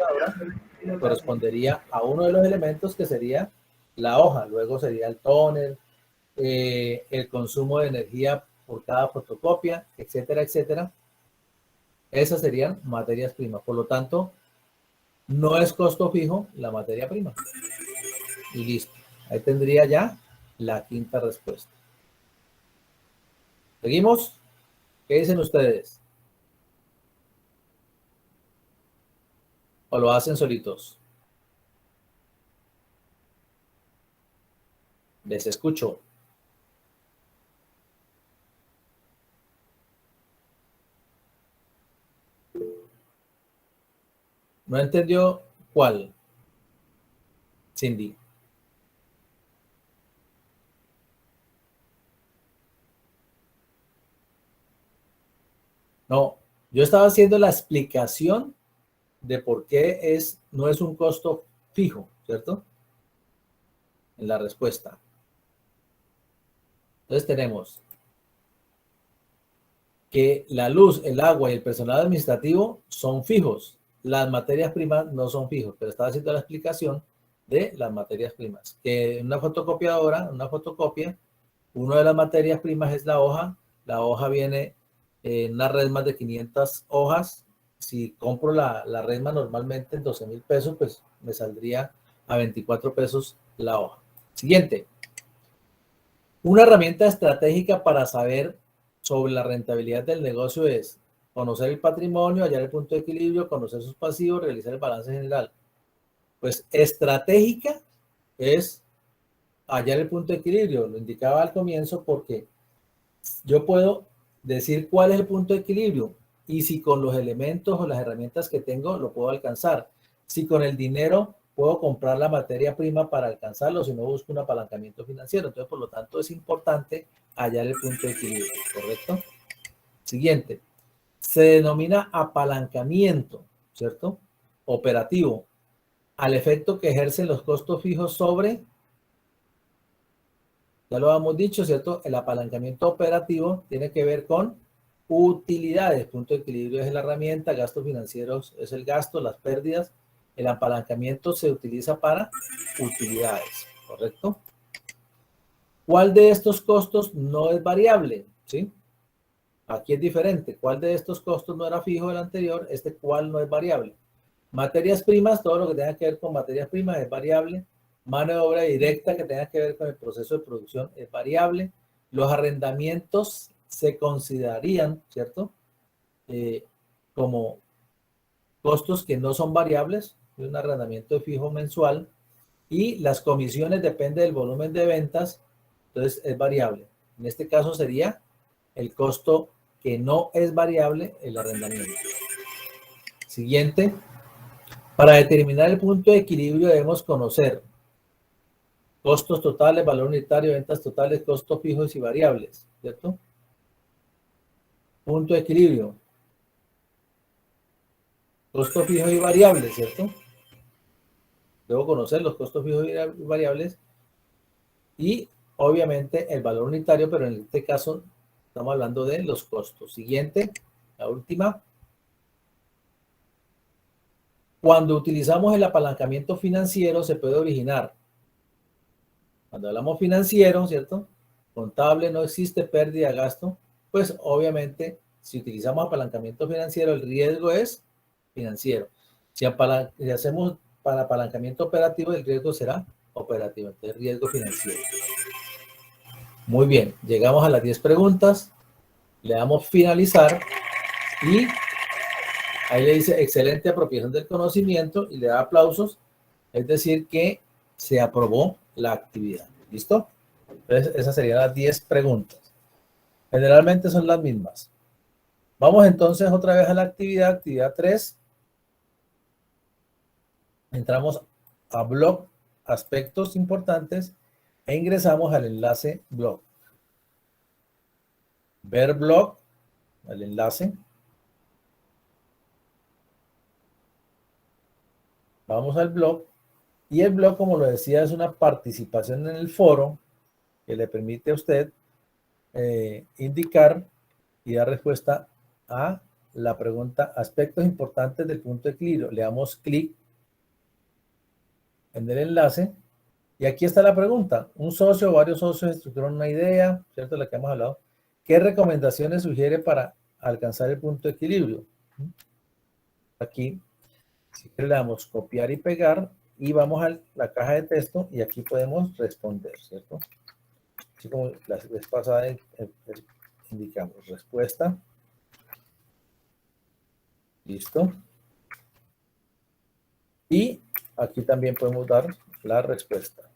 la correspondería a uno de los elementos que sería la hoja, luego sería el tóner, el consumo de energía por cada fotocopia, etcétera, etcétera. Esas serían materias primas. Por lo tanto, no es costo fijo la materia prima. Y listo. Ahí tendría ya la quinta respuesta. ¿Seguimos? ¿Qué dicen ustedes? ¿O lo hacen solitos? Les escucho. ¿No entendió cuál? Cindy. No, yo estaba haciendo la explicación de por qué no es un costo fijo, ¿cierto? En la respuesta. Entonces tenemos que la luz, el agua y el personal administrativo son fijos. Las materias primas no son fijos, pero estaba haciendo la explicación de las materias primas. Que en una fotocopiadora, una fotocopia, Una de las materias primas es la hoja. La hoja viene en una resma de 500 hojas. Si compro la resma normalmente en 12,000 pesos, pues me saldría a 24 pesos la hoja. Siguiente. Una herramienta estratégica para saber sobre la rentabilidad del negocio es conocer el patrimonio, hallar el punto de equilibrio, conocer sus pasivos, realizar el balance general. Pues estratégica es hallar el punto de equilibrio. Lo indicaba al comienzo porque yo puedo decir cuál es el punto de equilibrio y si con los elementos o las herramientas que tengo lo puedo alcanzar. Si con el dinero puedo comprar la materia prima para alcanzarlo, si no busco un apalancamiento financiero. Entonces, por lo tanto, es importante hallar el punto de equilibrio, ¿correcto? Siguiente. Se denomina apalancamiento, ¿cierto? Operativo, al efecto que ejercen los costos fijos sobre, ya lo hemos dicho, ¿cierto? El apalancamiento operativo tiene que ver con utilidades. Punto de equilibrio es la herramienta, gastos financieros es el gasto, las pérdidas. El apalancamiento se utiliza para utilidades, ¿correcto? ¿Cuál de estos costos no es variable? ¿Sí? Aquí es diferente. ¿Cuál de estos costos no era fijo el anterior? ¿Cuál no es variable? Materias primas, todo lo que tenga que ver con materias primas es variable. Mano de obra directa que tenga que ver con el proceso de producción es variable. Los arrendamientos se considerarían, ¿cierto? Como costos que no son variables, un arrendamiento fijo mensual. Y las comisiones depende del volumen de ventas, entonces es variable. En este caso sería el costo que no es variable, el arrendamiento. Siguiente. Para determinar el punto de equilibrio debemos conocer costos totales, valor unitario, ventas totales, costos fijos y variables, ¿cierto? Punto de equilibrio. Costos fijos y variables, ¿cierto? Debo conocer los costos fijos y variables y obviamente el valor unitario, pero en este caso estamos hablando de los costos. Siguiente, la última. Cuando utilizamos el apalancamiento financiero se puede originar. Cuando hablamos financiero, ¿cierto? Contable, no existe pérdida, gasto. Pues obviamente, si utilizamos apalancamiento financiero, el riesgo es financiero. Si hacemos para apalancamiento operativo, el riesgo será operativo, entonces riesgo financiero. Muy bien, llegamos a las 10 preguntas, le damos finalizar y ahí le dice excelente apropiación del conocimiento y le da aplausos, es decir que se aprobó la actividad. ¿Listo? Entonces, esas serían las 10 preguntas. Generalmente son las mismas. Vamos entonces otra vez a la actividad 3. Entramos a blog, aspectos importantes, e ingresamos al enlace blog. Ver blog, el enlace. Vamos al blog. Y el blog, como lo decía, es una participación en el foro que le permite a usted indicar y dar respuesta a la pregunta aspectos importantes del punto de equilibrio. Le damos clic en el enlace y aquí está la pregunta. Un socio o varios socios estructuran una idea, ¿cierto? La que hemos hablado. ¿Qué recomendaciones sugiere para alcanzar el punto de equilibrio? Aquí, si le damos copiar y pegar y vamos a la caja de texto y aquí podemos responder, ¿cierto? Así como la vez pasada indicamos respuesta. Listo. Y aquí también podemos dar la respuesta.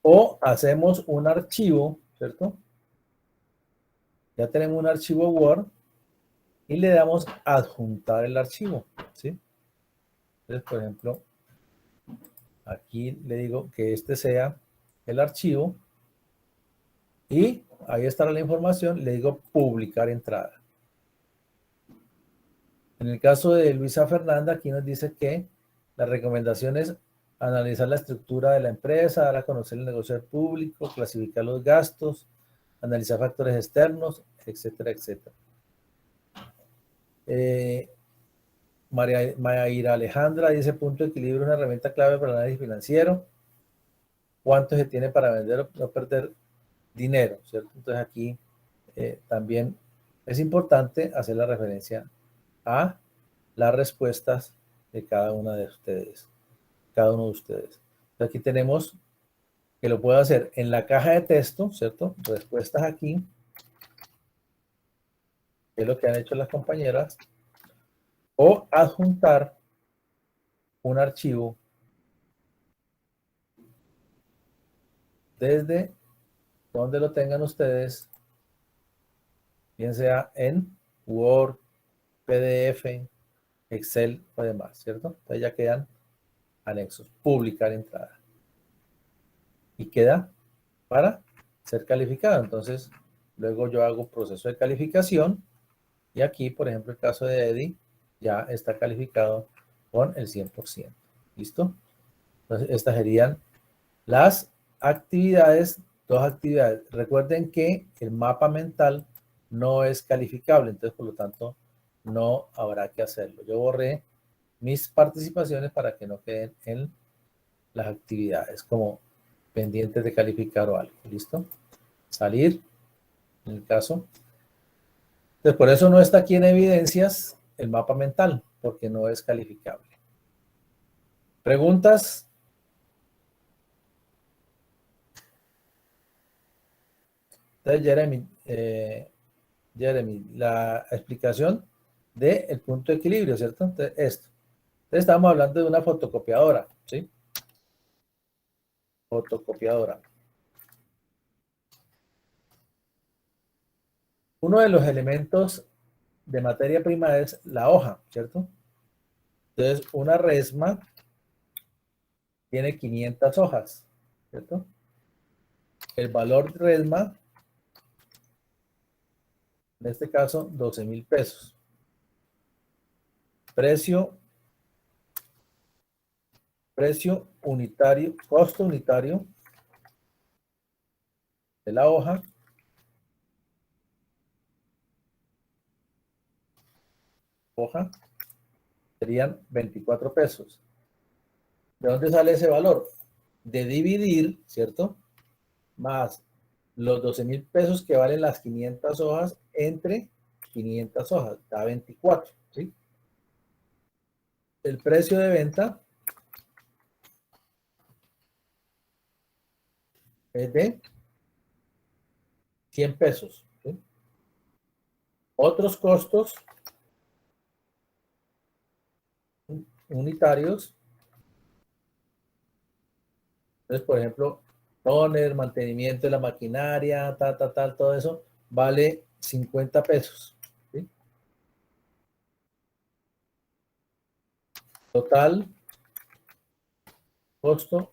O hacemos un archivo, ¿cierto? Ya tenemos un archivo Word y le damos adjuntar el archivo, ¿sí? Entonces, por ejemplo, aquí le digo que este sea el archivo y ahí está la información, le digo publicar entrada. En el caso de Luisa Fernanda, aquí nos dice que la recomendación es analizar la estructura de la empresa, dar a conocer el negocio público, clasificar los gastos, analizar factores externos, etcétera, etcétera. María Alejandra dice punto de equilibrio es una herramienta clave para el análisis financiero. cuánto se tiene para vender o no perder dinero, ¿cierto? Entonces aquí también es importante hacer la referencia a las respuestas de cada una de ustedes, cada uno de ustedes. Entonces aquí tenemos que lo puedo hacer en la caja de texto, ¿cierto? Respuestas aquí, que es lo que han hecho las compañeras, o adjuntar un archivo desde donde lo tengan ustedes, bien sea en Word, PDF, Excel o demás, ¿cierto? Entonces ya quedan anexos. Publicar entrada. Y queda para ser calificado. Entonces, luego yo hago proceso de calificación y aquí, por ejemplo, el caso de Eddie ya está calificado con el 100%. ¿Listo? Entonces, estas serían las actividades, dos actividades. Recuerden que el mapa mental no es calificable, entonces, por lo tanto, no habrá que hacerlo. Yo borré mis participaciones para que no queden en las actividades como pendientes de calificar o algo. ¿Listo? Salir, en el caso. Entonces, por eso no está aquí en evidencias el mapa mental, porque no es calificable. ¿Preguntas? Entonces, Jeremy, la explicación del punto de equilibrio, ¿cierto? Entonces, esto. Entonces, estamos hablando de una fotocopiadora, ¿sí? Fotocopiadora. Uno de los elementos de materia prima es la hoja, ¿cierto? Entonces, una resma tiene 500 hojas, ¿cierto? El valor de resma, en este caso, 12,000 pesos. Precio unitario, costo unitario de la hoja, serían 24 pesos. ¿De dónde sale ese valor? De dividir, ¿cierto? Más los 12,000 pesos que valen las 500 hojas entre 500 hojas, da 24, ¿sí? El precio de venta es de 100 pesos, ¿sí? Otros costos unitarios, entonces, por ejemplo, toner, mantenimiento de la maquinaria, tal, todo eso, vale 50 pesos, ¿sí? Total, costos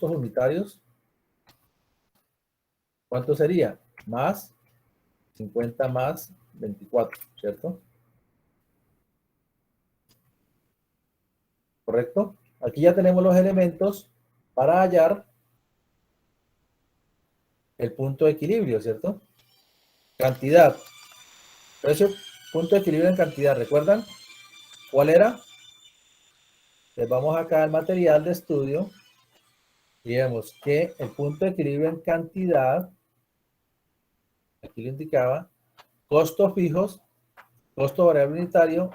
unitarios, ¿cuánto sería? Más 50 más 24, ¿cierto? ¿Correcto? Aquí ya tenemos los elementos para hallar el punto de equilibrio, ¿cierto? Cantidad. Precio, punto de equilibrio en cantidad. ¿Recuerdan cuál era? Les vamos acá al material de estudio y vemos que el punto de equilibrio en cantidad, aquí lo indicaba, costos fijos, costo variable unitario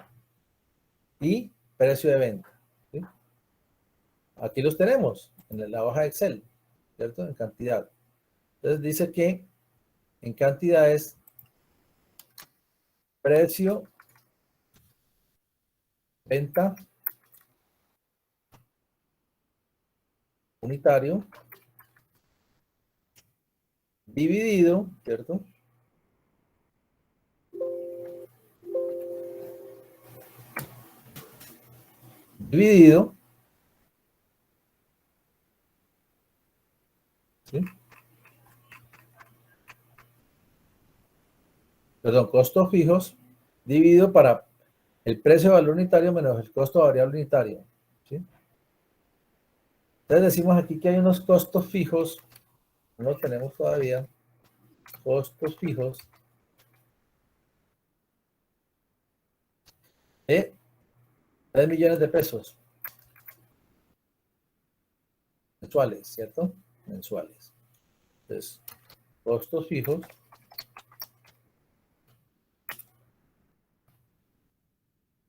y precio de venta, ¿sí? Aquí los tenemos en la hoja de Excel, ¿cierto? En cantidad. Entonces dice que en cantidad es precio, venta, unitario, dividido, ¿cierto? Dividido, ¿sí? Perdón, costos fijos, dividido para el precio de valor unitario menos el costo variable unitario, ¿sí? Entonces decimos aquí que hay unos costos fijos, no los tenemos todavía, costos fijos de 3 millones de pesos mensuales, ¿cierto? mensuales. Entonces, costos fijos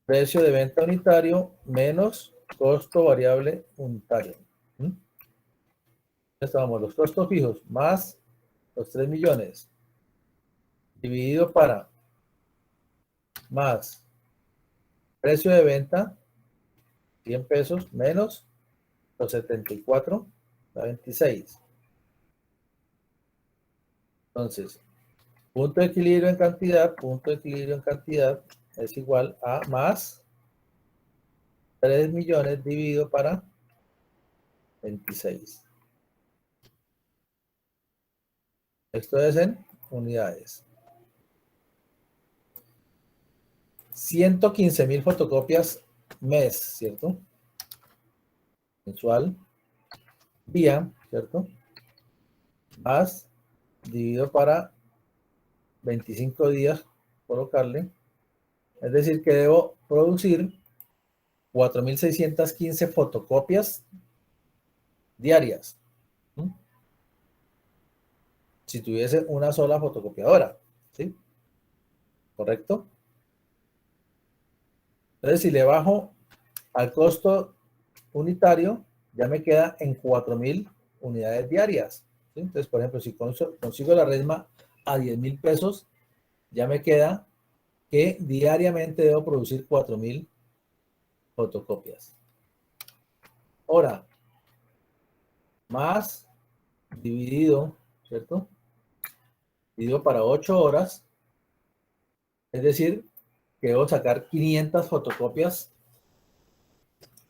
precio de venta unitario menos costo variable unitario. Estábamos los costos fijos más los 3 millones dividido para más precio de venta 100 pesos menos los 74 da 26. Entonces, punto de equilibrio en cantidad es igual a más 3 millones dividido para 26. Esto es en unidades. 115,000 fotocopias mes, ¿cierto? Mensual. Día, ¿cierto? Más dividido para 25 días, colocarle. Es decir, que debo producir 4,615 fotocopias diarias. Si tuviese una sola fotocopiadora, ¿sí? ¿Correcto? Entonces, si le bajo al costo unitario, ya me queda en 4,000 unidades diarias. ¿Sí? Entonces, por ejemplo, si consigo la resma a 10,000 pesos, ya me queda que diariamente debo producir 4,000 fotocopias. Hora más dividido, ¿cierto? Dividido para 8 horas, es decir, que debo sacar 500 fotocopias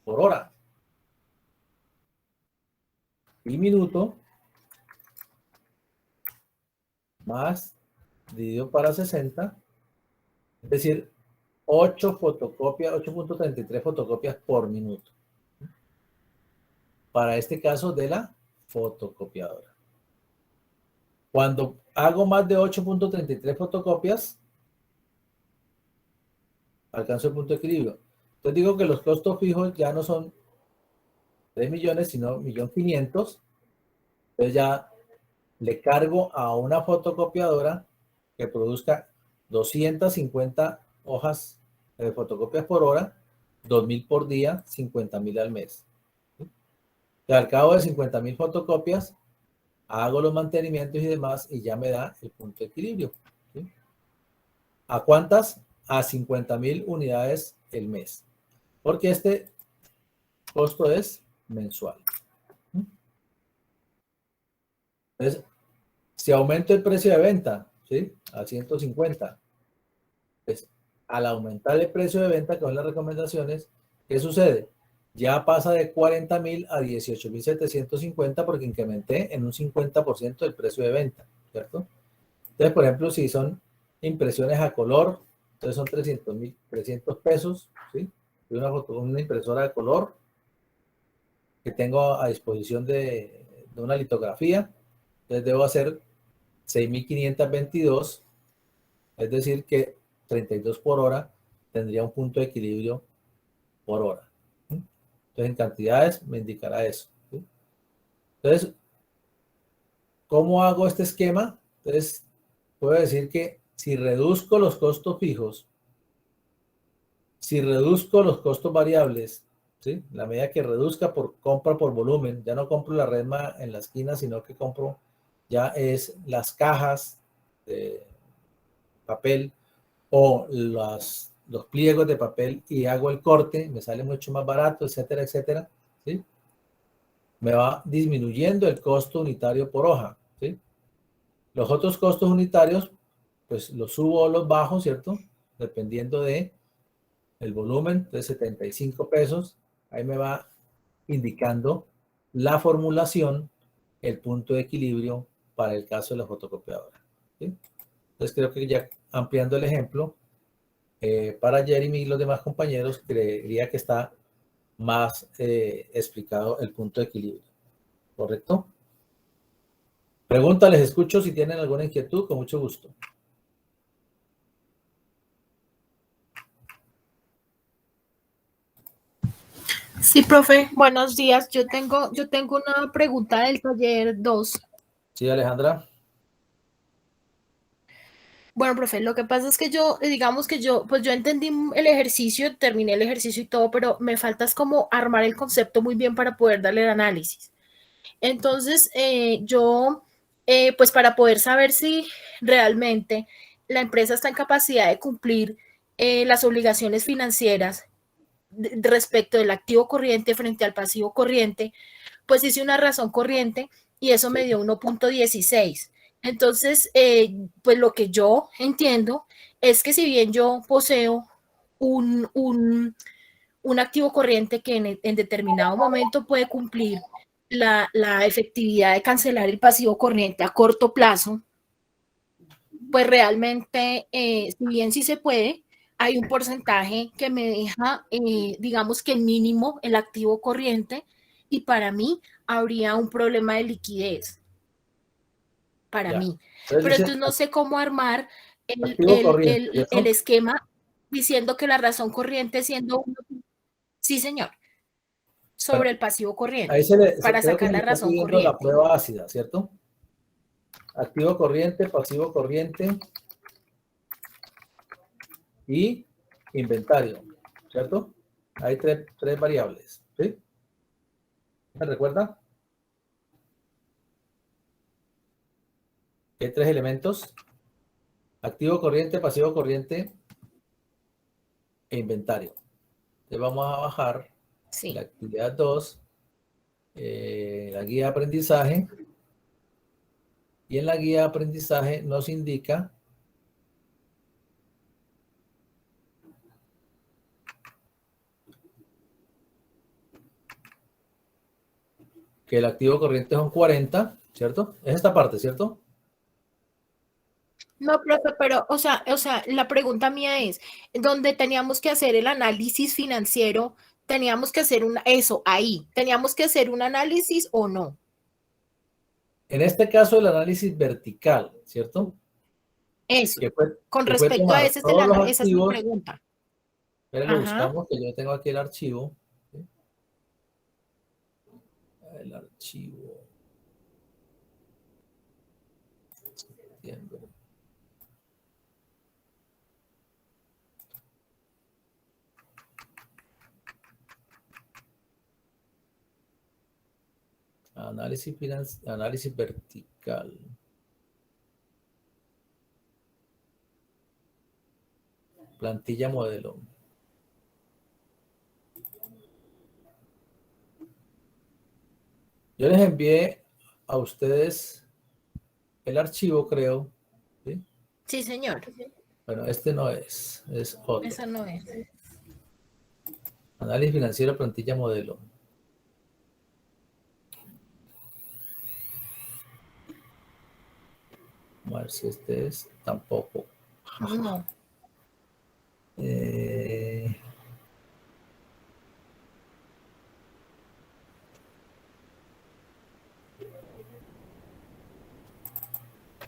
por hora. Y minuto más dividido para 60, es decir, 8.33 fotocopias por minuto. Para este caso de la fotocopiadora. Cuando hago más de 8.33 fotocopias, alcanzo el punto de equilibrio. Entonces digo que los costos fijos ya no son 3 millones, sino 1.500.000. Entonces ya le cargo a una fotocopiadora que produzca 250 hojas de fotocopias por hora, 2,000 por día, 50,000 al mes. Y al cabo de 50,000 fotocopias, hago los mantenimientos y demás y ya me da el punto de equilibrio. ¿Sí? ¿A cuántas? A 50,000 unidades el mes. Porque este costo es mensual. Entonces, si aumento el precio de venta, ¿sí? A 150, pues al aumentar el precio de venta, que son las recomendaciones, ¿qué sucede? Ya pasa de 40,000 a 18,750 porque incrementé en un 50% el precio de venta, ¿cierto? Entonces, por ejemplo, si son impresiones a color, entonces son 300 pesos, ¿sí? Y una impresora de color que tengo a disposición de una litografía, entonces debo hacer 6,522, es decir que 32 por hora tendría un punto de equilibrio por hora. ¿Sí? Entonces, en cantidades me indicará eso. ¿Sí? Entonces, ¿cómo hago este esquema? Entonces, puedo decir que si reduzco los costos fijos, si reduzco los costos variables, ¿sí? La medida que reduzca compra por volumen, ya no compro la resma en la esquina, sino que compro ya es las cajas de papel o los pliegos de papel y hago el corte, me sale mucho más barato, etcétera, etcétera, ¿sí? Me va disminuyendo el costo unitario por hoja, ¿sí? Los otros costos unitarios, pues los subo o los bajo, ¿cierto? Dependiendo de el volumen de 75 pesos, ahí me va indicando la formulación, el punto de equilibrio para el caso de la fotocopiadora. ¿Sí? Entonces creo que ya ampliando el ejemplo, para Jeremy y los demás compañeros, creería que está más explicado el punto de equilibrio. ¿Correcto? Preguntas, les escucho si tienen alguna inquietud, con mucho gusto. Sí, profe, buenos días. Yo tengo una pregunta del taller 2. Sí, Alejandra. Bueno, profe, lo que pasa es que digamos que pues yo entendí el ejercicio, terminé el ejercicio y todo, pero me falta es como armar el concepto muy bien para poder darle el análisis. Entonces, pues para poder saber si realmente la empresa está en capacidad de cumplir las obligaciones financieras respecto del activo corriente frente al pasivo corriente, pues hice una razón corriente y eso me dio 1.16. Entonces, pues lo que yo entiendo es que si bien yo poseo un activo corriente que en determinado momento puede cumplir la efectividad de cancelar el pasivo corriente a corto plazo, pues realmente, si bien sí se puede, hay un porcentaje que me deja, digamos que mínimo el activo corriente y para mí habría un problema de liquidez, para Ya. mí. Entonces Pero dice entonces no sé cómo armar activo corriente, el ¿cierto? esquema diciendo que la razón corriente siendo, sí señor, Bueno, sobre el pasivo ahí corriente, creo para que sacar se le la está razón pidiendo la corriente. prueba ácida, ¿cierto? Activo corriente, pasivo corriente y inventario, ¿cierto? Hay tres variables, ¿sí? ¿Me recuerda? Hay tres elementos: activo corriente, pasivo corriente e inventario. Entonces vamos a bajar la Sí. actividad 2, la guía de aprendizaje, y en la guía de aprendizaje nos indica que el activo corriente son 40, ¿cierto? Es esta parte, ¿cierto? No, profe, pero, la pregunta mía es, donde teníamos que hacer el análisis financiero, teníamos que hacer eso ahí, teníamos que hacer un análisis o no. En este caso, el análisis vertical, ¿cierto? Eso. Que fue, Con que fue respecto a tomar ese, todos los esa es mi activos. pregunta. Pero lo Ajá. buscamos, que yo tengo aquí el archivo. ¿Sí? El archivo. Septiembre. Análisis vertical. Plantilla modelo. Yo les envié a ustedes el archivo, creo. ¿Sí? Sí, señor. Bueno, este no es otro. Esa no es. Análisis financiero, plantilla modelo. Vamos a ver si este es. Tampoco. No.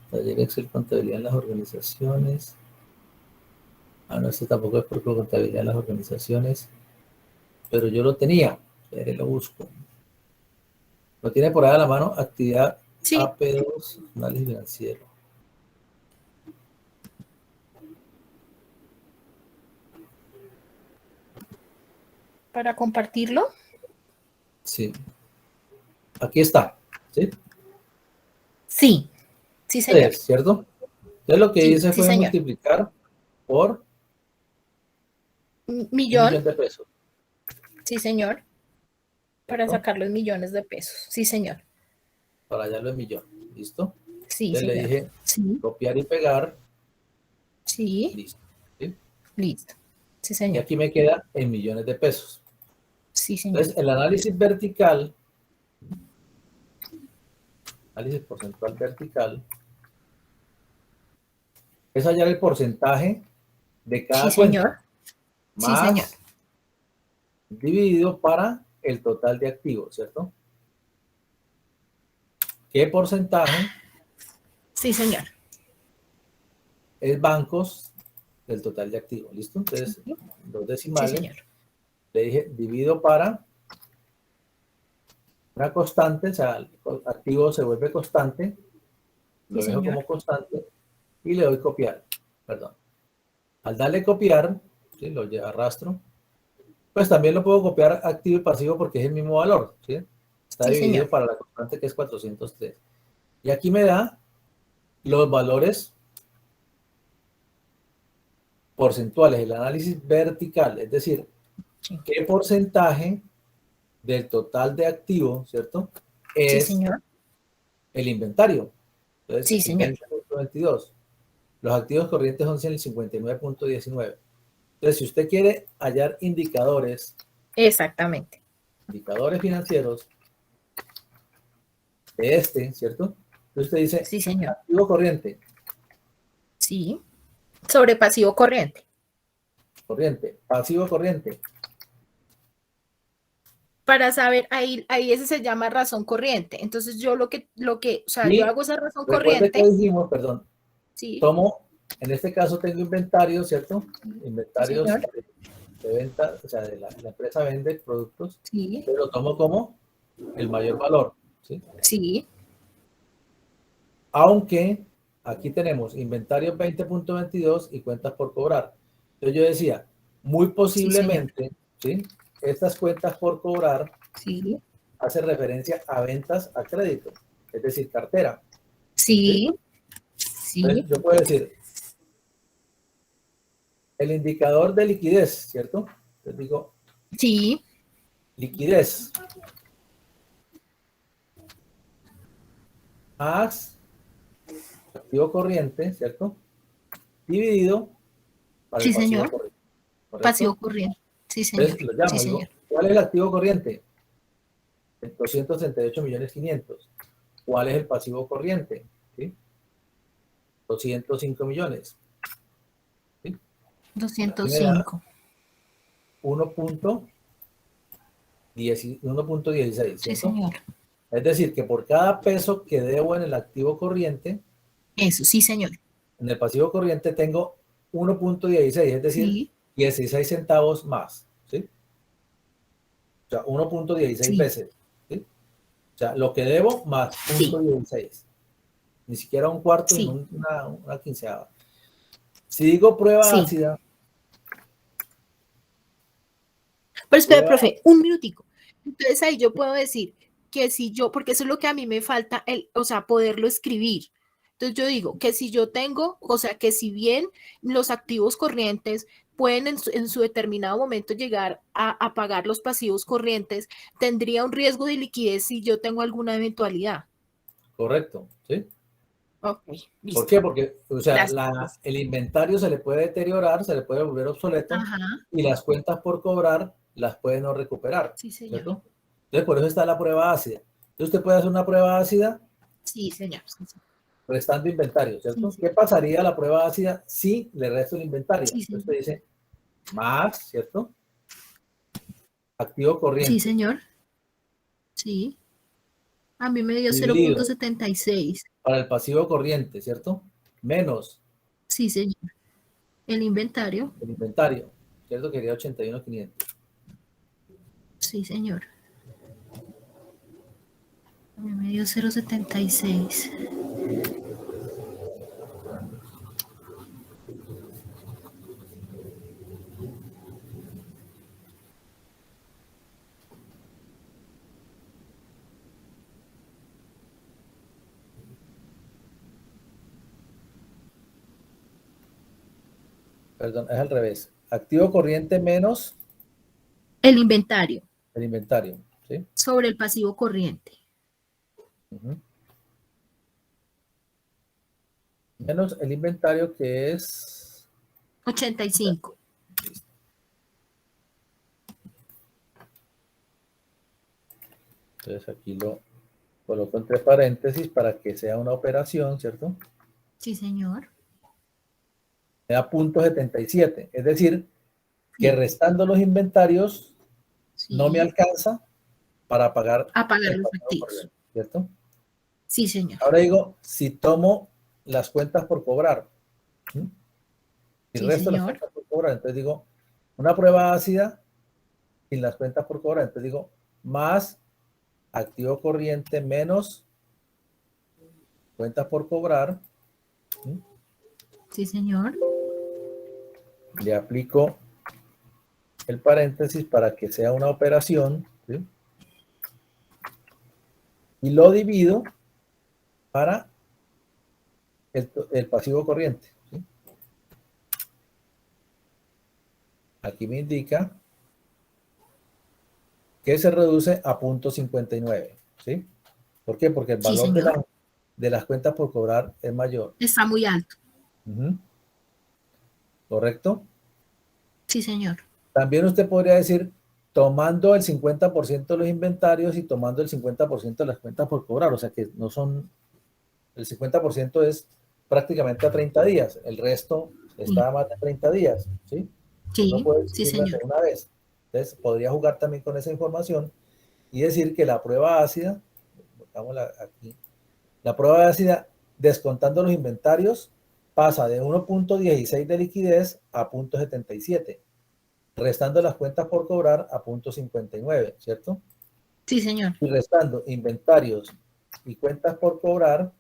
Taller Excel, contabilidad en las organizaciones. No, este tampoco es por contabilidad en las organizaciones. Pero yo lo tenía. Lo busco. Lo tiene por ahí a la mano. Actividad Sí. AP2, análisis financiero. Para compartirlo. Sí. Aquí está. ¿Sí? Sí. Sí, señor. Es, ¿cierto? Entonces lo que Sí, hice sí, fue señor. multiplicar por un Millón. millón de pesos. Sí, señor. Para ¿Cierto? sacar los millones de pesos. Sí, señor. Para hallarlo en millón. ¿Listo? Sí, Entonces le señor. dije Sí. copiar y pegar. Sí. Listo. ¿Sí? Listo. Sí, Y señor. aquí me queda en millones de pesos. Sí, señor. Entonces el análisis vertical, análisis porcentual vertical, es hallar el porcentaje de Sí, cada cuenta, señor. Sí, señor. más dividido para el total de activos, ¿cierto? ¿Qué porcentaje Sí, señor. es bancos del total de activos? ¿Listo? Entonces, Sí, dos sí, decimales, señor. le dije divido para una constante, o sea, el activo se vuelve constante, lo Sí, dejo señor. como constante y le doy copiar, perdón. Al darle copiar, ¿sí? Lo arrastro, pues también lo puedo copiar activo y pasivo porque es el mismo valor, ¿sí? Está Sí, dividido señor. para la constante que es 403. Y aquí me da los valores porcentuales, el análisis vertical, es decir, Sí, qué porcentaje del total de activos, ¿cierto? sí, Es señor. el inventario. Entonces, Sí, aquí señor. 20.22. Los activos corrientes son el 59.19. Entonces, si usted quiere hallar Exactamente. indicadores financieros de este, ¿cierto? Entonces usted dice Sí, señor. activo corriente, Sí. Sobre pasivo corriente. corriente, pasivo corriente. Para saber, ahí ese se llama razón corriente. Entonces yo o sea, yo Y hago esa razón recuerde que corriente. dijimos, perdón, Sí, tomo, en este caso tengo inventarios, ¿cierto? sí, Inventarios señor. de venta, o sea, la empresa vende productos, Sí, pero lo tomo como el mayor valor, ¿sí? sí, Aunque aquí tenemos inventarios 20.22 y cuentas por cobrar. Entonces yo decía, muy sí, señor. posiblemente, ¿sí? Estas cuentas por cobrar Sí, hacen referencia a ventas a crédito, es decir, cartera, ¿sí? sí, sí, Entonces yo puedo decir, el indicador de liquidez, ¿cierto? Entonces digo, sí, liquidez más activo corriente, ¿cierto? Dividido para el sí, pasivo señor. corriente, Pasivo ¿correcto? corriente. Sí, señor. Entonces lo Sí, llamo, señor. digo, ¿cuál es el activo corriente? 238.500.000. ¿Cuál es el pasivo corriente? ¿Sí? 205 millones. ¿Sí? Aquí Doscientos me da cinco. 1.16, Sí, ¿cierto? señor. Es decir, que por cada peso que debo en el activo corriente, Eso, sí, señor. en el pasivo corriente tengo 1.16, es decir, Sí, 16 centavos más. ¿Sí? O sea, 1.16 sí, veces. ¿Sí? O sea, lo que debo más sí, 0.16. Ni siquiera un cuarto, sí, sino una quinceava. Si digo prueba sí. ácida, Pero espera, prueba, profe, un minutico. Entonces ahí yo puedo decir que si yo, porque eso es lo que a mí me falta, o sea, poderlo escribir. Entonces yo digo que si yo tengo, o sea, que si bien los activos corrientes pueden en su determinado momento llegar a pagar los pasivos corrientes, tendría un riesgo de liquidez si yo tengo alguna eventualidad. correcto, ¿sí? Ok, ¿Por listo. qué? Porque, o sea, Gracias, profe. el inventario se le puede deteriorar, se le puede volver obsoleto Ajá, y las cuentas por cobrar las puede no recuperar, sí, señor. ¿cierto? Entonces, por eso está la prueba ácida. Entonces, usted puede hacer una prueba ácida Sí, señor. Sí, restando inventario, sí, ¿cierto? sí, ¿Qué pasaría a la prueba ácida si le resto el inventario? sí, Entonces, señor. usted dice más, ¿cierto? Activo Sí, corriente señor. Sí. A mí me dio cero punto dividido setenta y seis. para el pasivo corriente, ¿cierto? Menos Sí, señor. El inventario. el inventario, ¿cierto? Quería 81.500. Sí, señor. A mí me dio 0,76. Perdón, es al revés. Activo corriente menos El inventario el inventario, ¿sí? sobre el pasivo corriente. Ujú. Menos el inventario que es... 85. Listo. Entonces aquí lo coloco entre paréntesis para que sea una operación, ¿cierto? Sí, señor. Me da .77. Es decir, que Sí, restando los inventarios no me sí. alcanza para pagar A pagar el los pasivo activos. corriente, ¿cierto? Sí, señor. Ahora digo, si tomo las cuentas por cobrar, ¿sí? Y el Sí, resto de las señor. cuentas por cobrar, entonces digo, una prueba ácida sin las cuentas por cobrar, entonces digo, más activo corriente menos cuentas por cobrar. ¿Sí? Sí, señor. Le aplico el paréntesis para que sea una operación, ¿sí? Y lo divido para el pasivo corriente, ¿sí? Aquí me indica que se reduce a 0.59, ¿sí? ¿Por qué? Porque el Sí, valor señor. de las cuentas por cobrar es mayor. Está muy alto. ¿Correcto? Sí, señor. También usted podría decir, tomando el 50% de los inventarios y tomando el 50% de las cuentas por cobrar, o sea que no son, el 50% es prácticamente a 30 días, el resto Sí, está a más de 30 días, ¿sí? Uno sí, puede sí, decidirlas de señor. una vez. Entonces, podría jugar también con esa información y decir que la prueba ácida, aquí, la prueba ácida, descontando los inventarios, pasa de 1.16 de liquidez a 0.77, restando las cuentas por cobrar a 0.59, ¿cierto? Sí, señor. Y restando inventarios y cuentas por cobrar,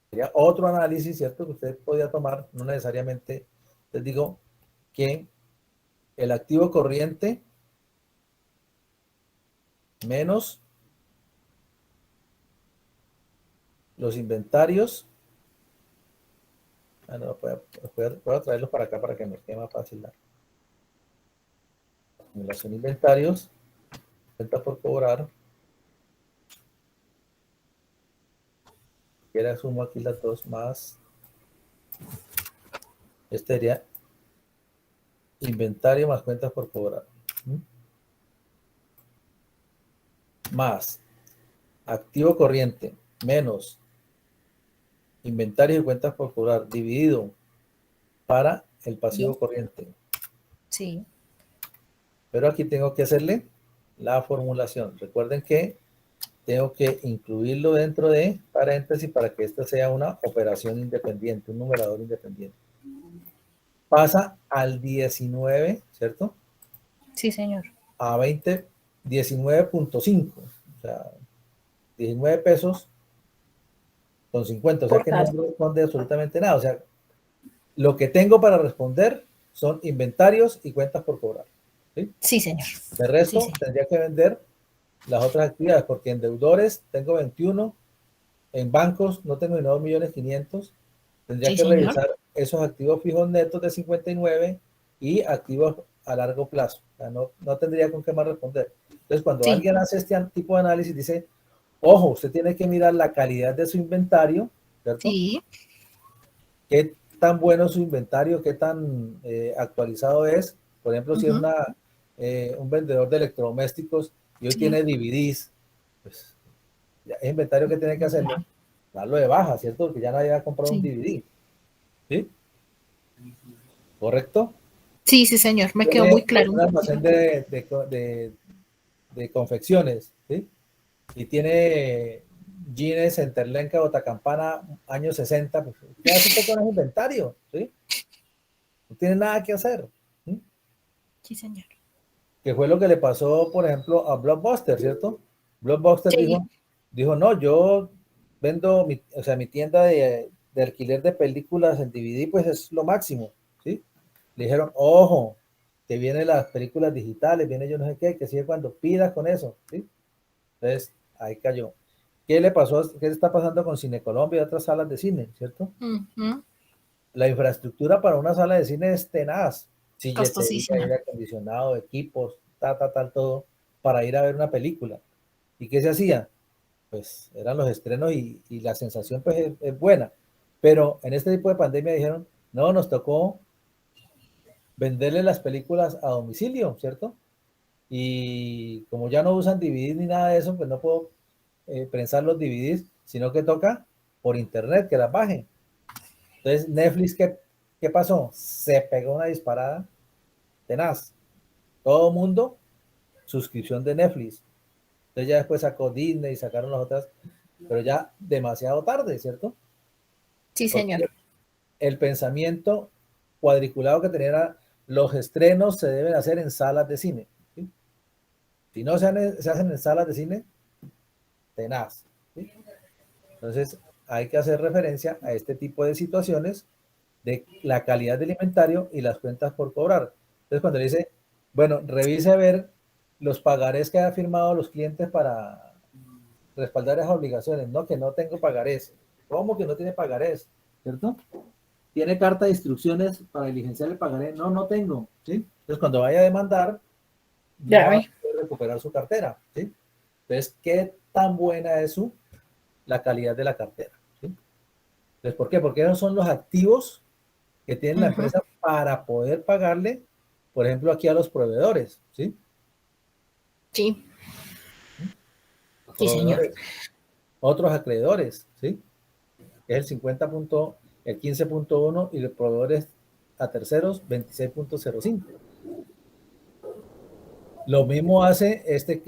sería otro análisis, ¿cierto? Que usted podía tomar, no necesariamente, les digo que el activo corriente menos los inventarios. No, voy a traerlos para acá para que me quede más fácil la acumulación de inventarios, cuenta por cobrar. Y ahora sumo aquí las dos más. Este sería inventario más cuentas por cobrar. Más activo corriente menos inventario y cuentas por cobrar dividido para el Sí. pasivo corriente. Sí. Pero aquí tengo que hacerle la formulación. Recuerden que tengo que incluirlo dentro de paréntesis para que esta sea una operación independiente, un numerador independiente. Pasa al 19, ¿cierto? Sí, señor. A 20, 19.5, o sea, 19 pesos con 50, o sea Por que no caso. responde absolutamente nada. O sea, lo que tengo para responder son inventarios y cuentas por cobrar. ¿Sí? Sí, señor. De Sí, resto, señor. tendría que vender las otras actividades, porque en deudores tengo 21, en bancos no tengo ni 2.500.000, tendría Sí, que señor. revisar esos activos fijos netos de 59 y activos a largo plazo. O sea, no tendría con qué más responder. Entonces, cuando Sí. alguien hace este tipo de análisis, dice, ojo, usted tiene que mirar la calidad de su inventario, ¿cierto? Sí. Qué tan bueno es su inventario, qué tan actualizado es. Por ejemplo, si es un vendedor de electrodomésticos y hoy Sí. tiene DVDs, pues es inventario que tiene que hacerlo, darlo de baja, ¿cierto? Porque ya nadie va a comprar un Sí. DVD. ¿Sí? ¿Correcto? Sí, sí, señor. Me quedó muy Tiene claro. un almacén de confecciones, ¿sí? Y tiene jeans en Terlenca, Botacampana, años 60, pues, ¿qué hace usted con ese inventario? ¿Sí? No tiene nada que hacer. ¿Sí? Sí, señor. Que fue lo que le pasó, por ejemplo, a Blockbuster, ¿cierto? Blockbuster Sí. dijo, no, yo vendo, o sea, mi tienda de alquiler de películas en DVD, pues es lo máximo, ¿sí? Le dijeron, ojo, que vienen las películas digitales, viene yo no sé qué, que sigue cuando pidas con eso, ¿sí? Entonces, ahí cayó. ¿Qué le pasó? ¿Qué está pasando con Cine Colombia y otras salas de cine, ¿cierto? La infraestructura para una sala de cine es tenaz. Silletería, Costosísima. aire acondicionado, equipos, todo, para ir a ver una película. ¿Y qué se hacía? Pues eran los estrenos y la sensación pues es buena. Pero en este tipo de pandemia dijeron, no, nos tocó venderle las películas a domicilio, ¿cierto? Y como ya no usan DVDs ni nada de eso, pues no puedo prensar los DVDs, sino que toca por internet que las bajen. Entonces, Netflix, ¿qué pasó? Se pegó una disparada tenaz. Todo mundo, suscripción de Netflix. Entonces ya después sacó Disney y sacaron las otras, pero ya demasiado tarde, ¿cierto? Sí, señor. Porque el pensamiento cuadriculado que tenía era, los estrenos se deben hacer en salas de cine. ¿Sí? Si no se hacen en salas de cine, tenaz, ¿sí? Entonces, hay que hacer referencia a este tipo de situaciones de la calidad del inventario y las cuentas por cobrar. Entonces, cuando le dice, bueno, revise a ver los pagarés que han firmado los clientes para respaldar esas obligaciones. No, que no tengo pagarés. ¿Cómo que no tiene pagarés? ¿Cierto? ¿Tiene carta de instrucciones para diligenciar el pagaré? No, no tengo, ¿sí? Entonces, cuando vaya a demandar, no Ya va a ve. poder recuperar su cartera, ¿sí? Entonces, ¿qué tan buena es la calidad de la cartera? ¿Sí? Entonces, ¿por qué? Porque esos son los activos que tiene la Ujú. empresa para poder pagarle, por ejemplo, aquí a los proveedores, ¿sí? Sí, sí, señor. Proveedores, otros acreedores, ¿sí? Es el el 15.1 y los proveedores a terceros 26.05. Lo mismo hace este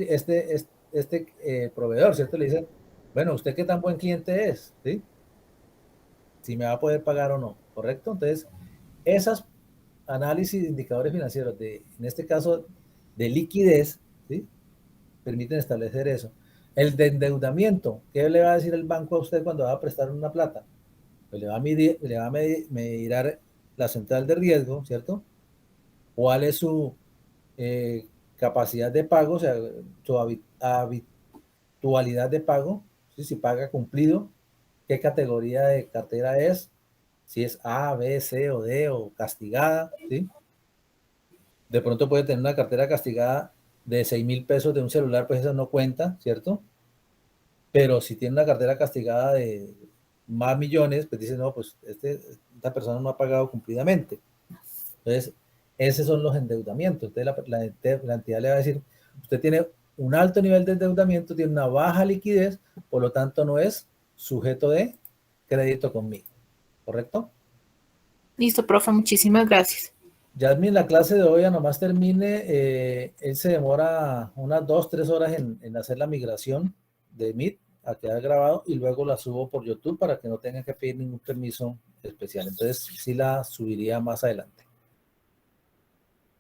proveedor, ¿cierto? Le dicen, bueno, ¿usted qué tan buen cliente es? ¿Sí? Si me va a poder pagar o no, ¿correcto? Entonces, esas análisis de indicadores financieros, en este caso de liquidez, ¿sí? Permiten establecer eso. El de endeudamiento, ¿qué le va a decir el banco a usted cuando va a prestar una plata? Pues le va a medir la central de riesgo, ¿cierto? ¿Cuál es su eh, capacidad de pago, o sea, su habitualidad de pago? ¿Sí? Si paga cumplido, qué categoría de cartera es, si es A, B, C o D o castigada, ¿sí? De pronto puede tener una cartera castigada de 6.000 pesos de un celular, pues eso no cuenta, ¿cierto? Pero si tiene una cartera castigada de más millones, pues dice, no, pues esta persona no ha pagado cumplidamente. Entonces, esos son los endeudamientos. Entonces, la entidad le va a decir, usted tiene un alto nivel de endeudamiento, tiene una baja liquidez, por lo tanto no es sujeto de crédito conmigo. ¿Correcto? Listo, profe, muchísimas gracias. Yasmin, la clase de hoy ya nomás termine. Él se demora unas 2, 3 horas en hacer la migración de Meet a quedar grabado y luego la subo por YouTube para que no tengan que pedir ningún permiso especial. Entonces, sí la subiría más adelante.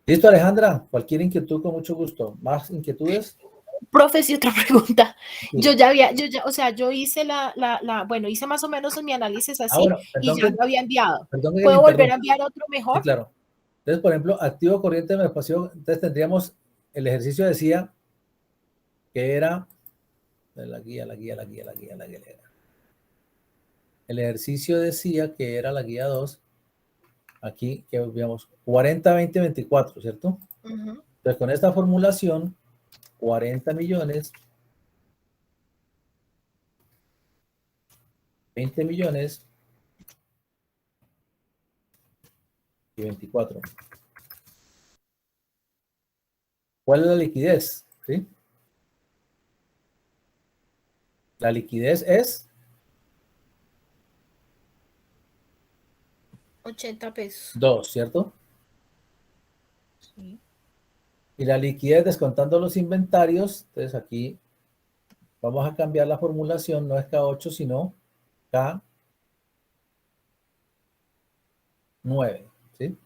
Listo, Alejandra. Cualquier inquietud, con mucho gusto. ¿Más inquietudes? Profe, sí, otra pregunta. Sí. O sea, yo hice bueno, hice más o menos mi análisis así Bueno, y ya lo había enviado. perdón que le ¿Puedo volver a interrumpa. enviar otro Sí, mejor? claro. Entonces, por ejemplo, activo corriente menos pasivo. Entonces tendríamos, el ejercicio decía que era la guía. El ejercicio decía que era la guía 2. Aquí que veamos 40, 20, 24, ¿cierto? Ujú. Entonces, con esta formulación, 40 millones, 20 millones y 24. ¿Cuál es la liquidez? ¿Sí? La liquidez es 80 pesos. 2, ¿cierto? Sí. Y la liquidez descontando los inventarios, entonces aquí vamos a cambiar la formulación, no es K8, sino K9, ¿sí?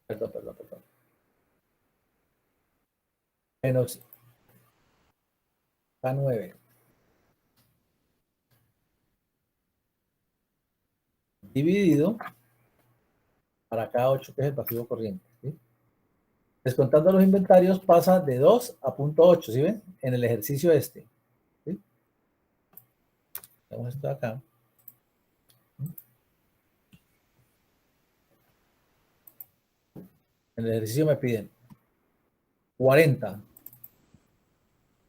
Perdón. Menos K9 dividido para K8, que es el pasivo corriente, ¿sí? Descontando los inventarios pasa de 2 a 0.8, ¿sí ven? En el ejercicio este, ¿sí? Tenemos esto acá. En el ejercicio me piden 40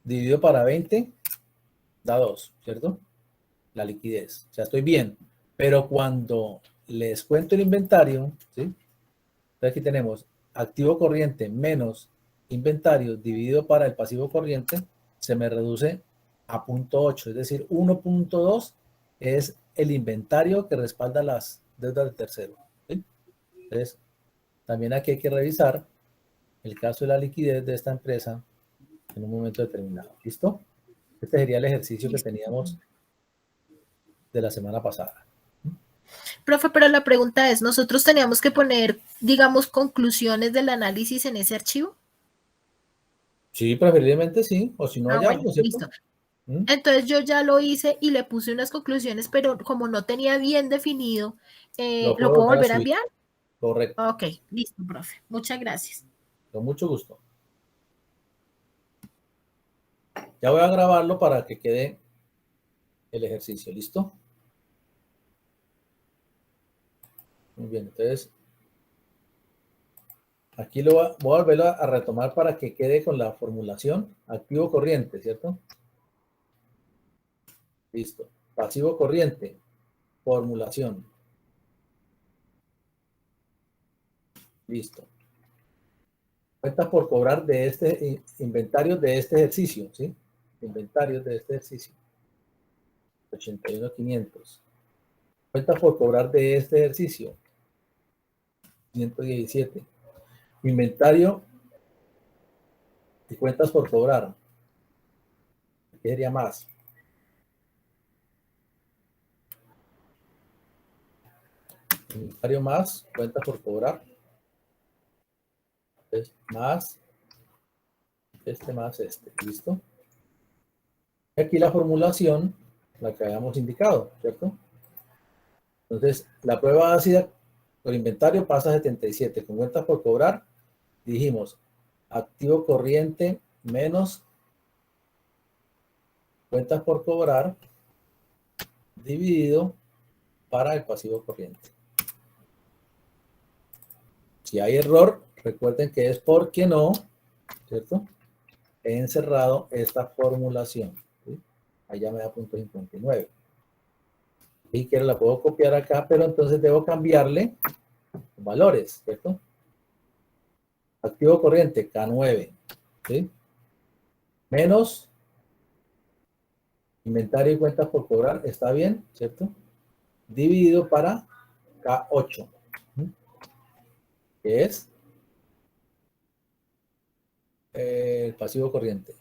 dividido para 20 da 2, ¿cierto? La liquidez. O sea, estoy bien. Pero cuando les cuento el inventario, ¿sí? Entonces aquí tenemos activo corriente menos inventario dividido para el pasivo corriente, se me reduce a 0.8, es decir, 1.2 es el inventario que respalda las deudas de tercero, ¿sí? Entonces, también aquí hay que revisar el caso de la liquidez de esta empresa en un momento determinado. ¿Listo? Este sería el ejercicio que Listo. teníamos de la semana pasada. Profe, pero la pregunta es, ¿nosotros teníamos que poner, digamos, conclusiones del análisis en ese archivo? Sí, preferiblemente sí, o si no, Ah, ya bueno, algo, ¿cierto? listo. Entonces yo ya lo hice y le puse unas conclusiones, pero como no tenía bien definido, Lo ¿lo puedo puedo volver a volver a subir. enviar? Correcto. Ok, listo, profe. Muchas gracias. Con mucho gusto. Ya voy a grabarlo para que quede el ejercicio. ¿Listo? Muy bien, entonces aquí voy a volver a retomar para que quede con la formulación activo corriente, ¿cierto? Listo. Pasivo corriente, formulación. Listo. Cuentas por cobrar de este inventario de este ejercicio, ¿sí? Inventarios de este ejercicio. 81.500. Cuentas por cobrar de este ejercicio. 117. Inventario y cuentas por cobrar. ¿Qué sería más? Inventario más, cuentas por cobrar. Entonces, más más este. ¿Listo? Y aquí la formulación, la que habíamos indicado, ¿cierto? Entonces, la prueba ácida por inventario pasa a 77. Con cuentas por cobrar, dijimos activo corriente menos cuentas por cobrar dividido para el pasivo corriente. Si hay error, recuerden que es porque no, ¿cierto? He encerrado esta formulación. ¿Sí? Allá me da punto 59. Si quiero la puedo copiar acá, pero entonces debo cambiarle valores, ¿cierto? Activo corriente, K9, ¿sí? Menos inventario y cuentas por cobrar, está bien, ¿cierto? Dividido para K8, ¿sí? Que es el pasivo corriente.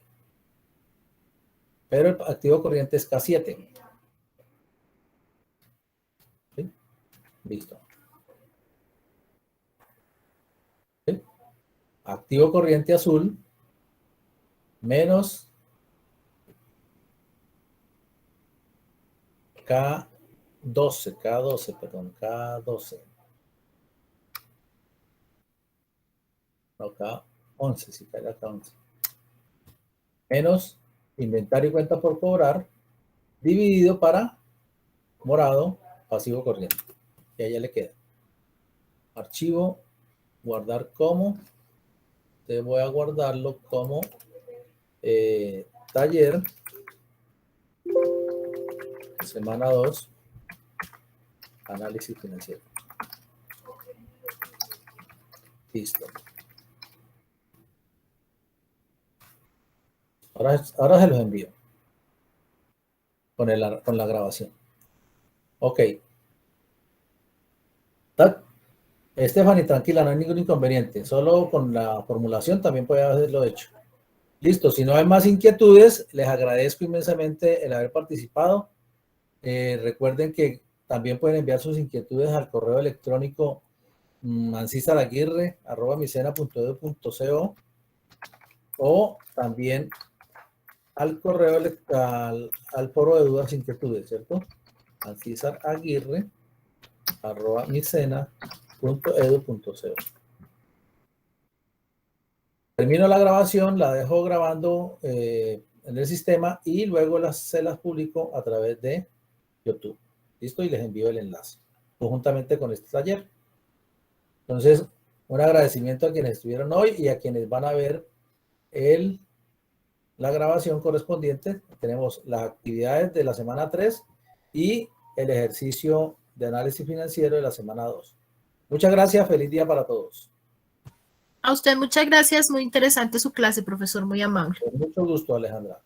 Pero el activo corriente es K7. ¿Sí? Listo. ¿Sí? Activo corriente azul menos K12, perdón, K12. No, K11, si cae K11. Menos inventario y cuenta por cobrar, dividido para morado, pasivo corriente. Y ahí ya le queda. Archivo, guardar como. Te voy a guardarlo como taller, semana 2, análisis financiero. Listo. Ahora se los envío con la grabación. Ok. Stephanie, tranquila, no hay ningún inconveniente. Solo con la formulación también puede haberlo hecho. Listo, si no hay más inquietudes, les agradezco inmensamente el haber participado. Recuerden que también pueden enviar sus inquietudes al correo electrónico ancizaraguirre@micena.edu.co o también al correo al foro de dudas e inquietudes, ¿cierto? ancizaraguirre@micena.edu.co. Termino la grabación, la dejo grabando en el sistema y luego se las publico a través de YouTube. ¿Listo? Y les envío el enlace conjuntamente con este taller. Entonces, un agradecimiento a quienes estuvieron hoy y a quienes van a ver la grabación correspondiente. Tenemos las actividades de la semana 3 y el ejercicio de análisis financiero de la semana 2. Muchas gracias, feliz día para todos. A usted muchas gracias, muy interesante su clase, profesor, muy amable. Con mucho gusto, Alejandra.